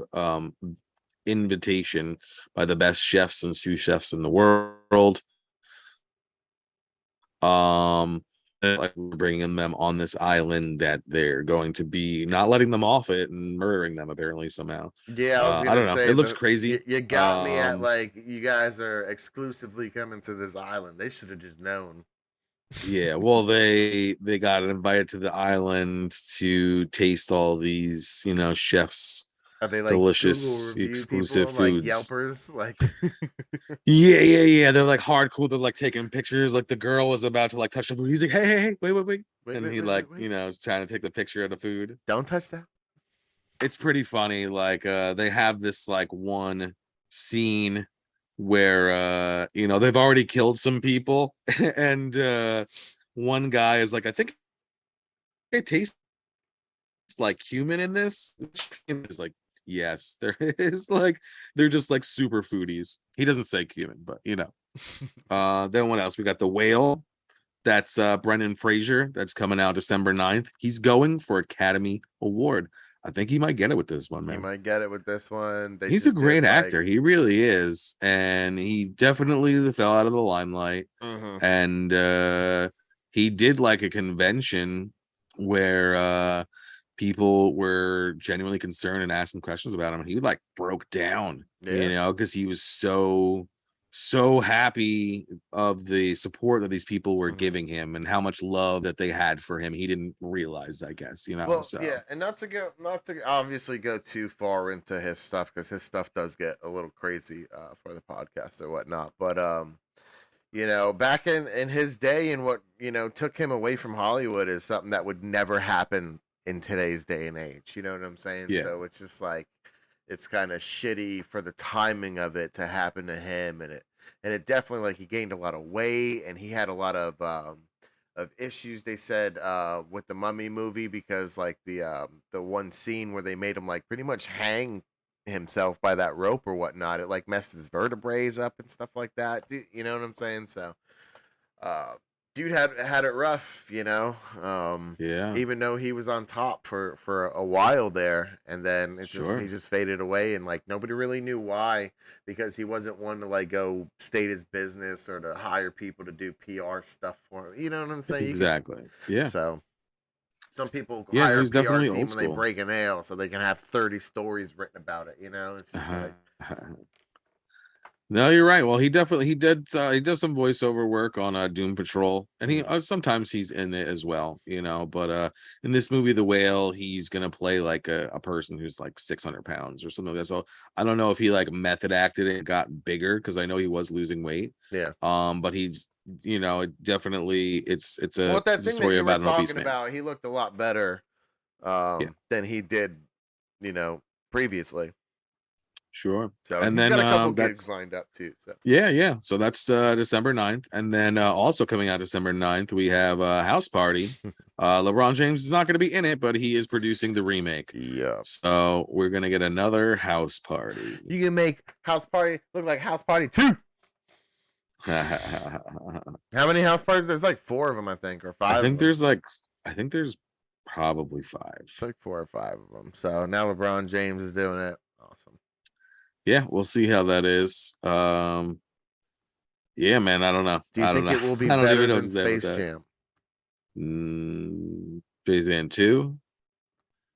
invitation by the best chefs and sous chefs in the world. Like we're bringing them on this island that they're going to be not letting them off it and murdering them apparently somehow. Yeah, I was gonna I don't know. say It looks crazy. You got me at like you guys are exclusively coming to this island. They should have just known. Yeah, well, they got invited to the island to taste all these, chefs. Are they like delicious exclusive people, foods? Like Yelpers, like yeah. They're like hardcore. They're like taking pictures. Like the girl was about to like touch the food. He's like, hey, wait. And he is trying to take the picture of the food. Don't touch that. It's pretty funny. Like they have this like one scene where they've already killed some people, and one guy is like, I think it tastes like human in this. Is like, yes, there is. Like they're just like super foodies. He doesn't say cumin, but then what else? We got The Whale. That's Brendan Fraser. That's coming out December 9th. He's going for Academy Award. I think he might get it with this one, man. He might get it with this one. He's a great actor. He really is. And he definitely fell out of the limelight. And he did like a convention where people were genuinely concerned and asking questions about him. And he like broke down, because he was so happy of the support that these people were giving him and how much love that they had for him. He didn't realize, I guess, Well, so. yeah, and not to obviously go too far into his stuff because his stuff does get a little crazy for the podcast or whatnot. But back in his day and what took him away from Hollywood is something that would never happen in today's day and age. You know what I'm saying? Yeah. So it's just like it's kind of shitty for the timing of it to happen to him, and it definitely like he gained a lot of weight and he had a lot of issues they said with the Mummy movie, because like the one scene where they made him like pretty much hang himself by that rope or whatnot, it like messed his vertebrae up and stuff like that. You know what I'm saying? So dude had it rough, you know. Yeah. Even though he was on top for a while there, and then he just faded away, and like nobody really knew why, because he wasn't one to like go state his business or to hire people to do PR stuff for him. You know what I'm saying? Exactly. Yeah. So some people Yeah, hire a he's PR definitely team old when they school. break a nail so they can have 30 stories written about it. You know, it's just like. No, you're right. Well, he does some voiceover work on Doom Patrol, and he sometimes he's in it as well, you know. But in this movie, The Whale, he's gonna play like a person who's like 600 pounds or something like that. So I don't know if he like method acted and got bigger, because I know he was losing weight. Yeah. But he's, you know, definitely it's a Well, that it's a thing that story you were about an obese talking man. about, he looked a lot better than he did, you know, previously. Sure. So And he's then got a couple that's gigs lined up too. So yeah. So that's December 9th. And then also coming out December 9th, we have House Party. LeBron James is not going to be in it, but he is producing the remake. yeah. So we're going to get another House Party. You can make House Party look like House Party 2. How many house parties? There's like 4 of them, I think, or 5. I think there's probably 5. It's like 4 or 5 of them. So now LeBron James is doing it. Awesome. Yeah, we'll see how that is. Yeah, man, I don't know. Do you think it will be better than Space Jam? Space Jam 2?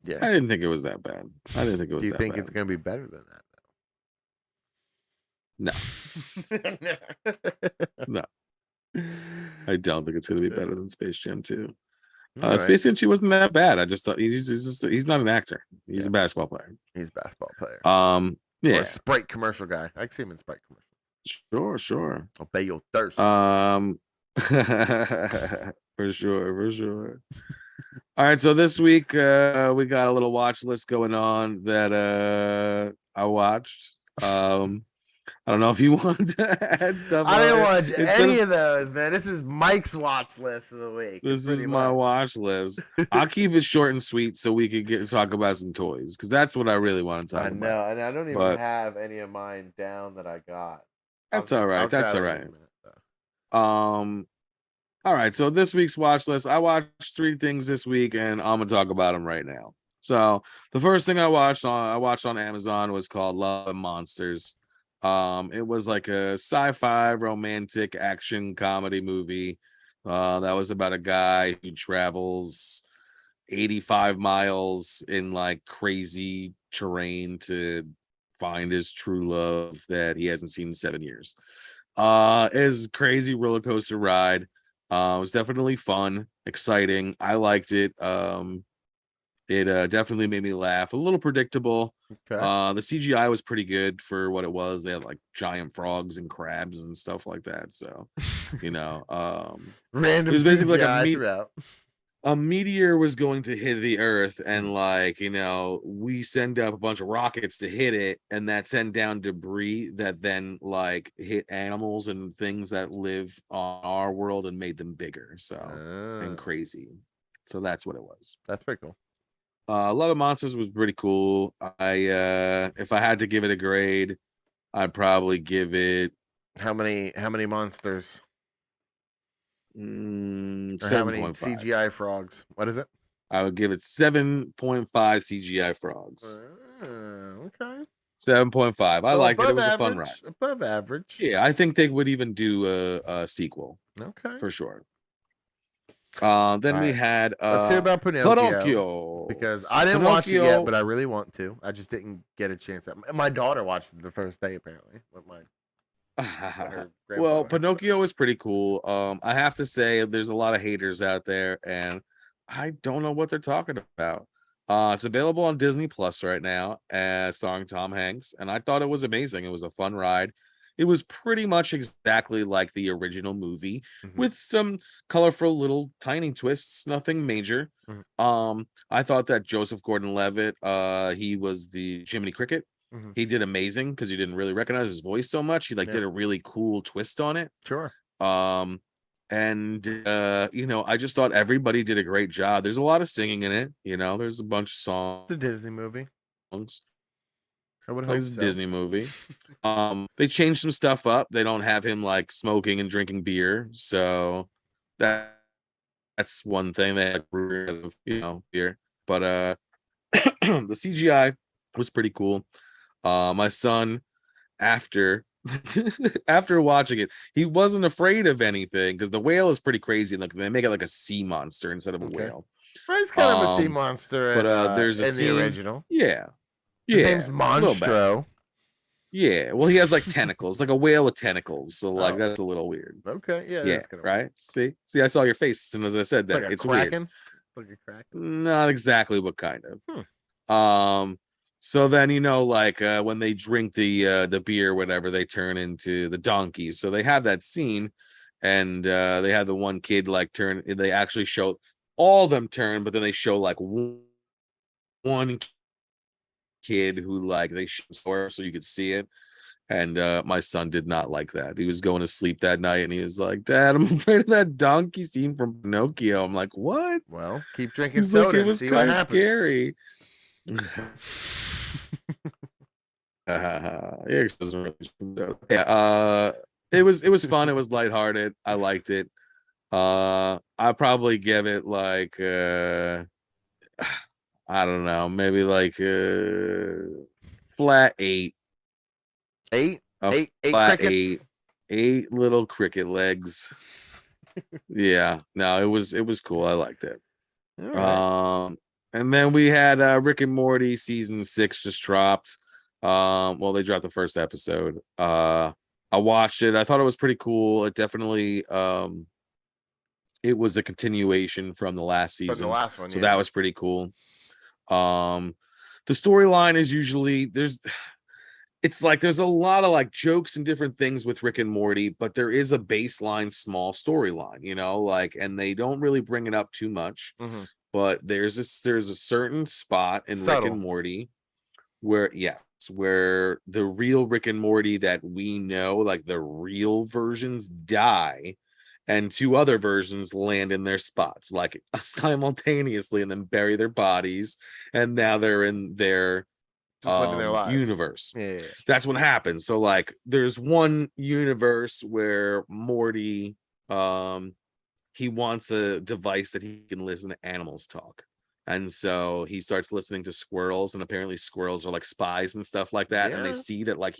Yeah. I didn't think it was that bad. I didn't think it was. Do you that think bad. it's going to be better than that? No. No. I don't think it's going to be better than Space Jam 2. Right. Space Jam 2 wasn't that bad. I just thought he's not an actor. He's a basketball player. He's a basketball player. Yeah. Or a Sprite commercial guy. I can see him in Sprite commercials. Sure. Obey your thirst. For sure. All right, so this week we got a little watch list going on that I watched. I don't know if you want to add stuff. I didn't watch any of those, man. This is Mike's watch list of the week. This is my watch list. I'll keep it short and sweet so we can talk about some toys, because that's what I really want to talk about. I know, and I don't even have any of mine down that I got. That's all right. That's all right. All right. So this week's watch list, I watched 3 things this week, and I'm gonna talk about them right now. So the first thing I watched on Amazon was called Love and Monsters. It was like a sci-fi romantic action comedy movie that was about a guy who travels 85 miles in like crazy terrain to find his true love that he hasn't seen in 7 years. It was a crazy roller coaster ride. It was definitely fun, exciting. I liked it. It definitely made me laugh. A little predictable. Okay. The CGI was pretty good for what it was. They had like giant frogs and crabs and stuff like that. So, you know, random it was basically CGI like a meteor was going to hit the Earth, and like, you know, we send up a bunch of rockets to hit it, and that send down debris that then like hit animals and things that live on our world and made them bigger. So and crazy. So that's what it was. That's pretty cool. Love and Monsters was pretty cool. If I had to give it a grade, I'd probably give it how many monsters? Or how many CGI frogs? What is it? I would give it 7.5 CGI frogs. Okay. 7.5. I liked it. It was a fun ride. Above average. Yeah, I think they would even do a sequel. Okay. For sure. Then we had let's hear about Pinocchio, because I didn't watch it yet, but I really want to. I just didn't get a chance. My daughter watched it the first day, apparently. Well, Pinocchio is pretty cool. I have to say, there's a lot of haters out there, and I don't know what they're talking about. It's available on Disney Plus right now, starring Tom Hanks, and I thought it was amazing. It was a fun ride. It was pretty much exactly like the original movie, with some colorful little tiny twists, nothing major. I thought that Joseph Gordon-Levitt, he was the Jiminy Cricket. He did amazing, because you didn't really recognize his voice so much. He did a really cool twist on it. Sure. And I just thought everybody did a great job. There's a lot of singing in it. There's a bunch of songs. It's a Disney movie. I would hope It's a so. Disney movie. They changed some stuff up. They don't have him like smoking and drinking beer, so that's one thing they have, beer. But the CGI was pretty cool. My son, after watching it, he wasn't afraid of anything because the whale is pretty crazy. Like they make it like a sea monster instead of a whale. Well, he's kind of a sea monster, but there's a in scene, the original. Yeah, His name's Monstro. Yeah, well, he has like tentacles, like a whale with tentacles. So like that's a little weird. Okay, yeah, yeah, that's kind of right. See, I saw your face as soon as I said that. like it's Kraken. weird. Like a Kraken. Not exactly, but kind of. So then when they drink the beer, whatever, they turn into the donkeys. So they have that scene, and they have the one kid like turn. They actually show all of them turn, but then they show like one kid who like they show so you could see it. And my son did not like that. He was going to sleep that night and he was like, Dad, I'm afraid of that donkey scene from Pinocchio. I'm like, what? Well, keep drinking soda and see what happens. Scary. It was fun. It was lighthearted. I liked it. I probably give it like I don't know, maybe like flat 8. 8 flat crickets. 8 little cricket legs. Yeah, no, it was cool. I liked it. All right. And then we had Rick and Morty season 6 just dropped. Well, they dropped the first episode. I watched it. I thought it was pretty cool. It definitely it was a continuation from the last season. From the last one, so that was pretty cool. The storyline is usually there's a lot of like jokes and different things with Rick and Morty, but there is a baseline small storyline, and they don't really bring it up too much. But there's a certain spot in Rick and Morty where the real Rick and Morty that we know, like the real versions, die, and 2 other versions land in their spots like simultaneously and then bury their bodies, and now they're in their just living their lives. Universe. Yeah. That's what happens. So like there's one universe where Morty he wants a device that he can listen to animals talk. And so he starts listening to squirrels, and apparently squirrels are like spies and stuff like that. And they see that like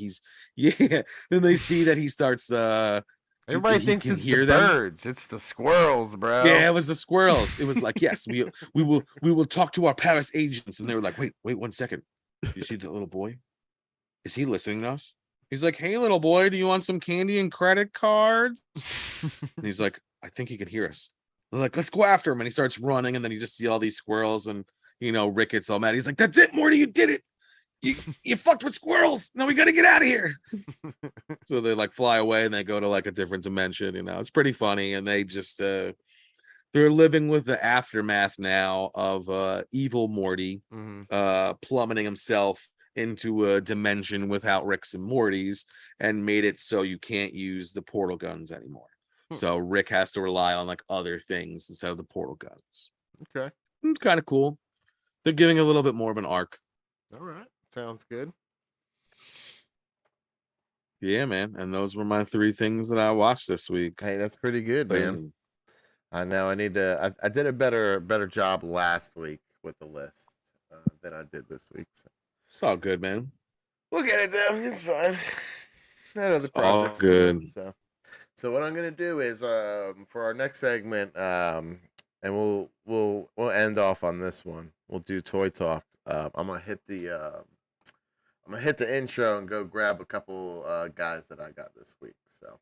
then they see that he starts everybody thinks it's the birds. It's the squirrels, bro. Yeah, it was the squirrels. It was like, yes, we will talk to our Paris agents. And they were like, wait 1 second. You see the little boy? Is he listening to us? He's like, hey, little boy, do you want some candy and credit cards? And he's like, I think he can hear us. They're like, let's go after him. And he starts running, and then you just see all these squirrels, and Rick gets all mad. He's like, that's it, Morty, you did it. You fucked with squirrels. No, we gotta get out of here. So they like fly away, and they go to like a different dimension. It's pretty funny, and they just they're living with the aftermath now of evil Morty plummeting himself into a dimension without Ricks and Mortys, and made it so you can't use the portal guns anymore. So Rick has to rely on like other things instead of the portal guns. Okay. It's kind of cool. They're giving a little bit more of an arc. All right. Sounds good. Yeah, man. And those were my 3 things that I watched this week. Hey, that's pretty good, man. I know I need to I did a better job last week with the list than I did this week. So. It's all good, man. We'll get it down. It's fine. I know the project's all good. So what I'm gonna do is for our next segment, and we'll end off on this one. We'll do Toy Talk. I'm gonna hit the intro and go grab a couple guys that I got this week. So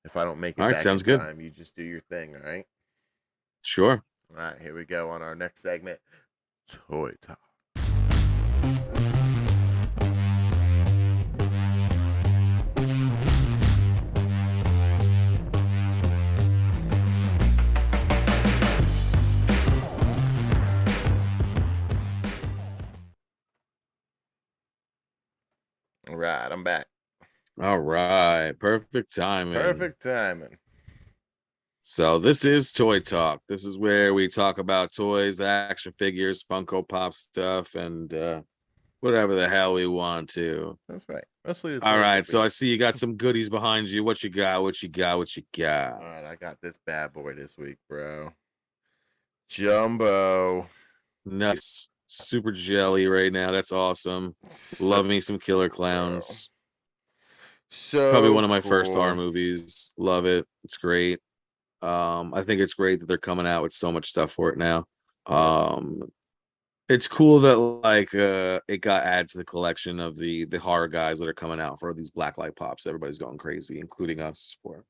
if I don't make it all right, back sounds in good. time, you just do your thing, all right? Sure. All right, here we go on our next segment, Toy Talk. All right, I'm back. All right. Perfect timing. Perfect timing. So this is Toy Talk. This is where we talk about toys, action figures, Funko Pop stuff, and whatever the hell we want to. That's right. Mostly the All toys right, that so we- I see you got some goodies behind you. What you got? What you got? What you All got? right, I got this bad boy this week, bro. Jumbo. Nice. Super jelly right now. That's awesome. Love me some Killer Clowns. So Probably one of my first cool. horror movies. Love it. It's great. I think it's great that they're coming out with so much stuff for it now. It's cool that like it got added to the collection of the horror guys that are coming out for these blacklight pops. Everybody's going crazy, including us for.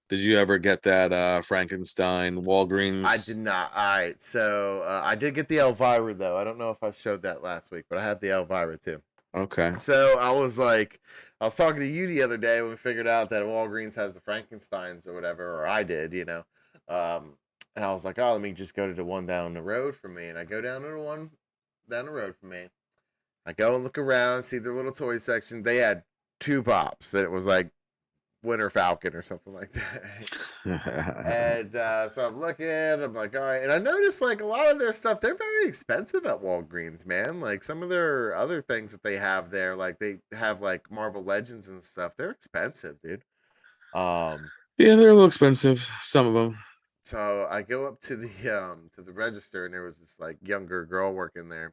Did you ever get that Frankenstein Walgreens? I did not. All right, so I did get the Elvira though. I don't know if I showed that last week, but I had the Elvira too. Okay. So I was talking to you the other day when we figured out that Walgreens has the Frankensteins or whatever, or I did, and I was like, oh, let me just go to the one down the road from me. And I go down to the one down the road from me. I go and look around, see their little toy section. They had 2 pops, and it was like Winter Falcon or something like that. And so I'm looking, I'm like, all right. And I noticed like a lot of their stuff, they're very expensive at Walgreens, man. Like some of their other things that they have there, like they have like Marvel Legends and stuff. They're expensive, dude. Yeah, they're a little expensive, some of them. So I go up to the register, and there was this like younger girl working there.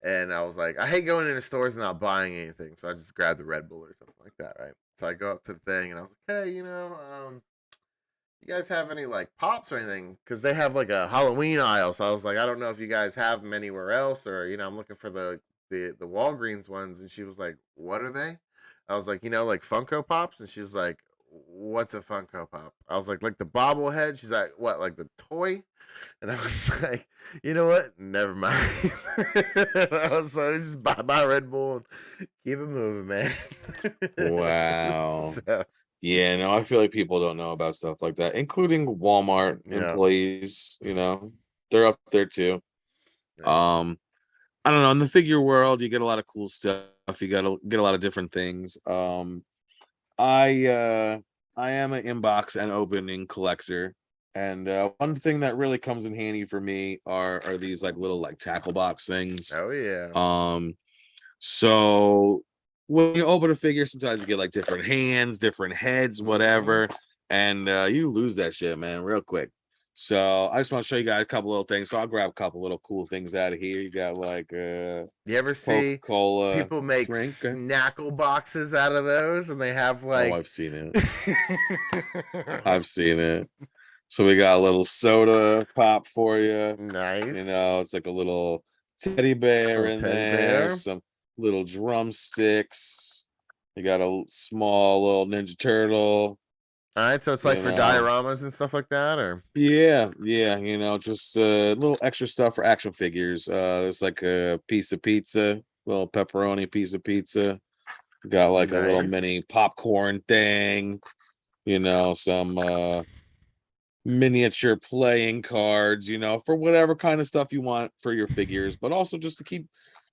And I was like, I hate going into stores and not buying anything. So I just grabbed the Red Bull or something like that, right? So I go up to the thing and I was like, hey, you guys have any like pops or anything? Because they have like a Halloween aisle. So I was like, I don't know if you guys have them anywhere else, or I'm looking for the Walgreens ones. And she was like, what are they? I was like, like Funko Pops. And she was like, what's a Funko Pop? I was like the bobblehead. She's like, what, like the toy? And I was like, you know what? Never mind. I was like, just buy my Red Bull and keep it moving, man. Wow. So, yeah, no, I feel like people don't know about stuff like that, including Walmart employees. They're up there too. I don't know. In the figure world, you get a lot of cool stuff. You get a lot of different things. I am an inbox and opening collector. And one thing that really comes in handy for me are these like little like tackle box things. Oh yeah. So when you open a figure, sometimes you get like different hands, different heads, whatever, and you lose that shit, man, real quick. So I just want to show you guys a couple little things. So I'll grab a couple little cool things out of here. You got like you ever see Coca-Cola people make drink? snackle boxes out of those, and they have like I've seen it. I've seen it. So we got a little soda pop for you. Nice. It's like a little teddy bear in there. Some little drumsticks. You got a small little Ninja Turtle. All right, so it's like for dioramas and stuff like that, or yeah, just a little extra stuff for action figures. It's like a piece of pizza, little pepperoni piece of pizza. Got like a little mini popcorn thing. Some miniature playing cards, for whatever kind of stuff you want for your figures, but also just to keep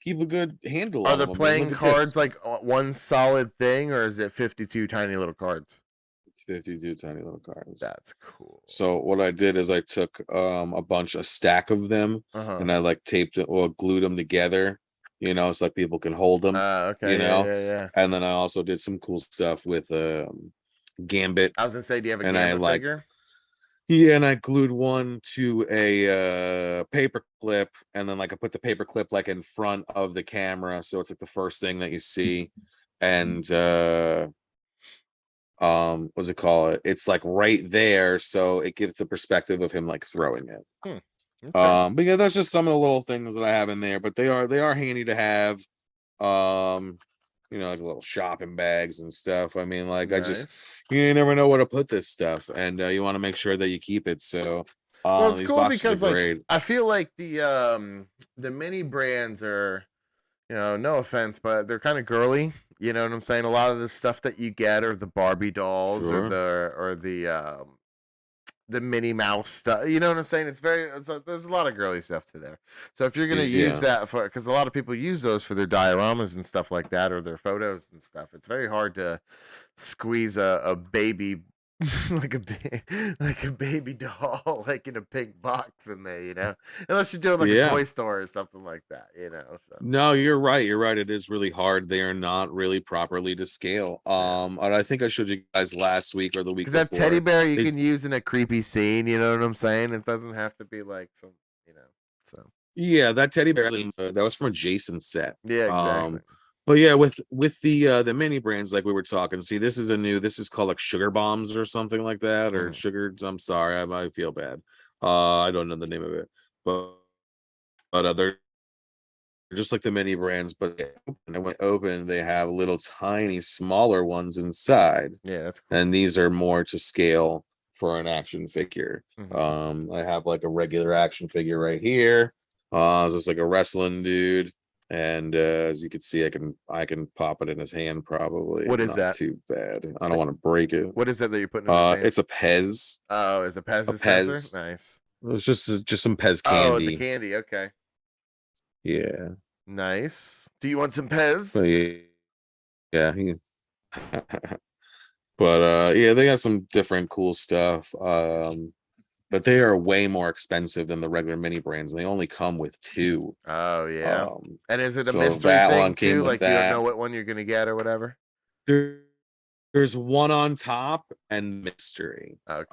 a good handle on them. Are the playing cards like one solid thing, or is it 52 tiny little cards? 52 tiny little cards. That's cool. So what I did is I took a stack of them and I like taped it or glued them together, so like people can hold them. Okay. Yeah. And then I also did some cool stuff with Gambit. I was gonna say, do you have a Gambit figure? Yeah, and I glued one to a paper clip, and then like I put the paper clip like in front of the camera, so it's like the first thing that you see. And what's it called? It's like right there, so it gives the perspective of him like throwing it. Okay. But yeah, that's just some of the little things that I have in there, but they are handy to have. Like little shopping bags and stuff. I mean, like Nice. you never know where to put this stuff, and you want to make sure that you keep it. So well, it's these cool boxes because are like great. I feel like the mini brands are, no offense, but they're kind of girly. You know what I'm saying? A lot of the stuff that you get are the Barbie dolls Sure. or the Minnie Mouse stuff. You know what I'm saying? There's a lot of girly stuff to there. So if you're gonna use that because a lot of people use those for their dioramas and stuff like that, or their photos and stuff, it's very hard to squeeze a baby like a baby doll, like in a pink box in there, unless you're doing like a toy store or something like that, so. No, you're right, it is really hard. They are not really properly to scale. And I think I showed you guys last week or the week before. Because that teddy bear you can use in a creepy scene, you know what I'm saying? It doesn't have to be like some, so. Yeah, that teddy bear that was from a Jason set. Yeah, exactly. But yeah, with the mini brands like we were talking, see, this is called like sugar bombs or something like that, or sugar. I'm sorry, I feel bad. I don't know the name of it, but they're just like the mini brands, but when open, they have little tiny, smaller ones inside. Yeah, that's cool. And these are more to scale for an action figure. I have like a regular action figure right here. It's just like a wrestling dude. And as you can see, I can pop it in his hand probably. What is Not that? too bad. I don't want to break it. What is that you're putting in his hand? It's a Pez. Oh, is a Pez A dispenser? Pez. Nice. It's just some Pez candy. Oh, the candy. Okay. Yeah. Nice. Do you want some Pez? But yeah. But yeah, they got some different cool stuff. But they are way more expensive than the regular mini brands, and they only come with 2. Oh yeah. And is it a so mystery that thing one came too? with Like you that. don't know what one you're gonna get or whatever? There's one on top and mystery. Okay.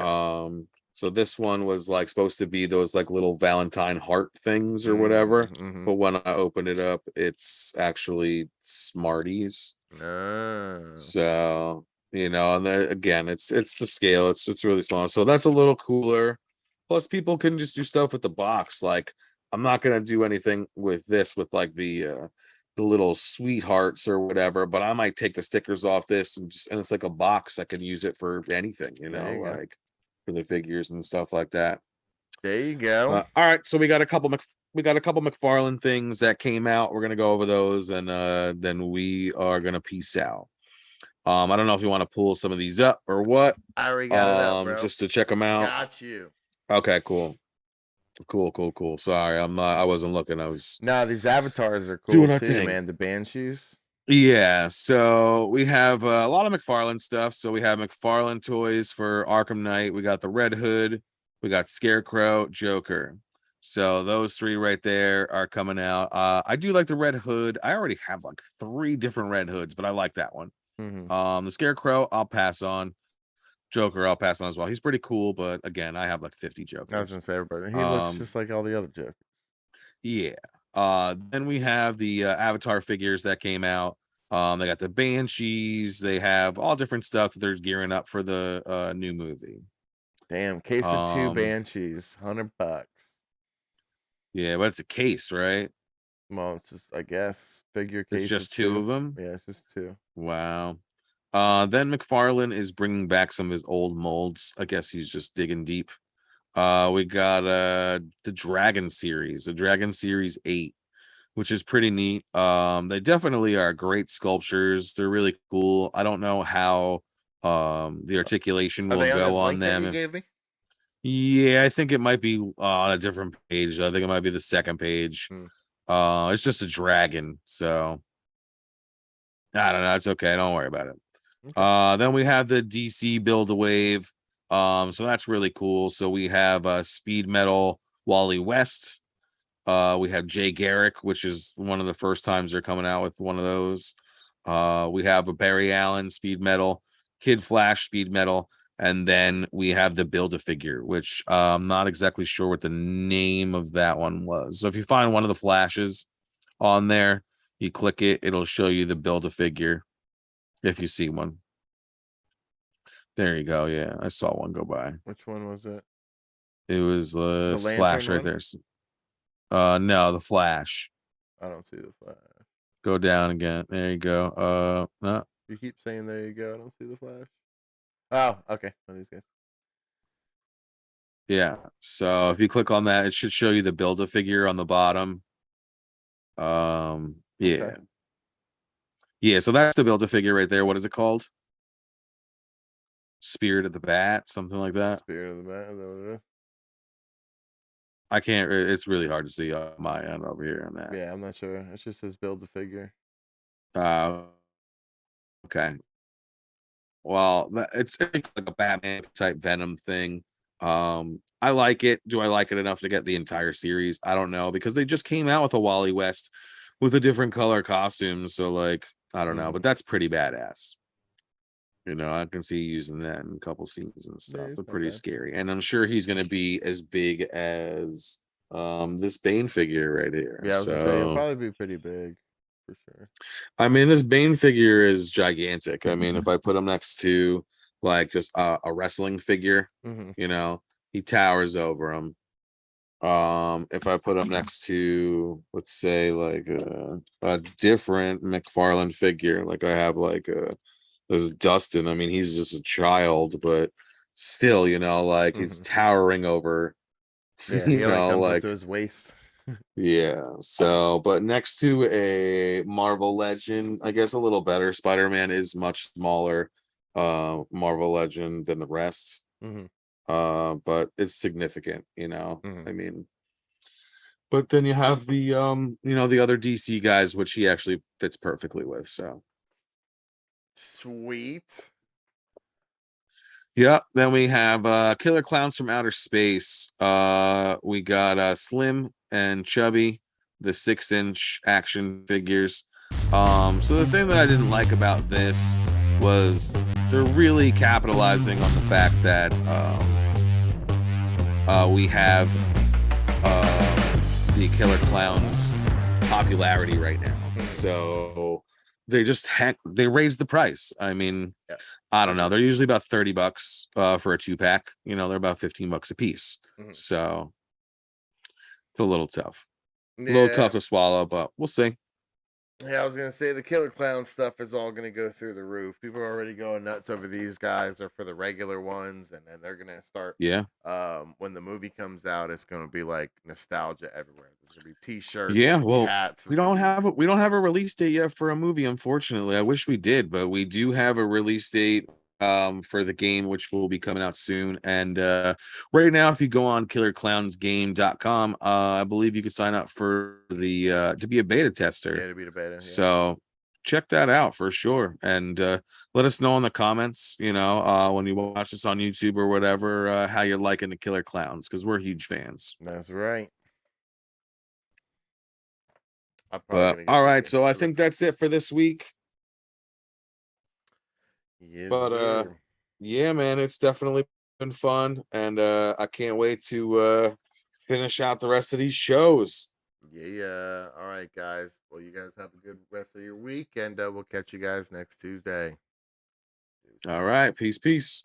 So this one was like supposed to be those like little Valentine heart things or whatever. But when I open it up, it's actually Smarties. So and again, it's the scale. It's really small. So that's a little cooler. Plus, people can just do stuff with the box. Like, I'm not gonna do anything with this with like the little sweethearts or whatever, but I might take the stickers off this and it's like a box. I can use it for anything, like for the figures and stuff like that. There you go. All right, so we got a couple McFarlane things that came out. We're gonna go over those, and then we are gonna peace out. I don't know if you want to pull some of these up or what. I already got it up, bro. Just to check them out. Got you. Okay, cool. Sorry, I wasn't looking. I was. No, these avatars are cool too, thing. man. The Banshees. Yeah, so we have a lot of McFarlane stuff. So we have McFarlane toys for Arkham Knight. We got the Red Hood. We got Scarecrow, Joker. So those 3 right there are coming out. I do like the Red Hood. I already have like 3 different Red Hoods, but I like that one. The Scarecrow, I'll pass on. Joker, I'll pass on as well. He's pretty cool, but again, I have like 50 Jokers. I was gonna say, everybody, he looks just like all the other Jokers. Yeah. Then we have the Avatar figures that came out. They got the Banshees. They have all different stuff that they're gearing up for the new movie. Damn, case of 2 Banshees, $100. Yeah, but it's a case, right? Well, it's just, I guess, figure case. It's just 2 of them. Yeah, it's just 2. Wow. Then McFarlane is bringing back some of his old molds. I guess he's just digging deep. We got the Dragon series, the Dragon Series 8, which is pretty neat. They definitely are great sculptures. They're really cool. I don't know how the articulation will go on them. Yeah, I think it might be on a different page. I think it might be the second page. It's just a dragon, so I don't know. It's okay. Don't worry about it. Okay. Then we have the DC Build-A-Wave. So that's really cool. So we have Speed Metal Wally West. We have Jay Garrick, which is one of the first times they're coming out with one of those. We have a Barry Allen Speed Metal, Kid Flash Speed Metal, and then we have the Build-A-Figure, which I'm not exactly sure what the name of that one was. So if you find one of the flashes on there, you click it, it'll show you the Build-A-Figure if you see one. There you go. Yeah, I saw one go by. Which one was it? It was the Flash right there. No, the Flash. I don't see the Flash. Go down again. There you go. No. You keep saying there you go. I don't see the Flash. Oh, okay. One of these guys. Yeah. So if you click on that, it should show you the Build-A-Figure on the bottom. Yeah. Okay. Yeah, so that's the Build-A-Figure right there. What is it called? Spirit of the Bat, something like that. Spirit of the Bat, is that what it is? I can't. It's really hard to see on my end over here on that. Yeah, I'm not sure. It just says Build-A-Figure. Okay. well, it's like a Batman type Venom thing. I like it. Do I like it enough to get the entire series? I don't know, because they just came out with a Wally West with a different color costume. So like, I don't know, but that's pretty badass. I can see using that in a couple scenes and stuff. They're pretty scary. And I'm sure he's gonna be as big as this Bane figure right here. Yeah, I was gonna say it'll probably be pretty big for sure. I mean, this Bane figure is gigantic. I mean, if I put him next to like just a wrestling figure, he towers over him. If I put him next to, let's say, like a different McFarlane figure, like I have like there's Dustin. I mean, he's just a child, but still, like he's towering over. Yeah, he comes up to his waist. Yeah. So, but next to a Marvel Legend, I guess a little better. Spider-Man is much smaller, Marvel Legend than the rest. But it's significant, I mean, but then you have the the other DC guys, which he actually fits perfectly with. So sweet. Yeah, then we have Killer Clowns from Outer Space. We got Slim and Chubby, the 6-inch action figures. So the thing that I didn't like about this was they're really capitalizing on the fact that we have the Killer Clowns popularity right now. So they just they raised the price. I mean, I don't know. They're usually about $30 for a 2-pack. They're about $15 a piece. So it's a little tough. A little tough to swallow, but we'll see. Yeah, I was gonna say the Killer Clown stuff is all gonna go through the roof. People are already going nuts over these guys. They're for the regular ones, and then they're gonna start. Yeah. When the movie comes out, it's gonna be like nostalgia everywhere. There's gonna be T-shirts. Yeah. Well, hats. we don't have a release date yet for a movie. Unfortunately, I wish we did, but we do have a release date for the game, which will be coming out soon. And right now, if you go on killerclownsgame.com, I believe you can sign up for the to be a beta tester. Yeah, to be the beta. Yeah. So check that out for sure, and let us know in the comments, when you watch this on YouTube or whatever, how you're liking the Killer Clowns, because we're huge fans. That's right. But all right, so I think that's it for this week. Yes, but sir. Yeah, man, it's definitely been fun, and I can't wait to finish out the rest of these shows. Yeah. All right, guys. Well, you guys have a good rest of your week, and we'll catch you guys next Tuesday. All right, peace.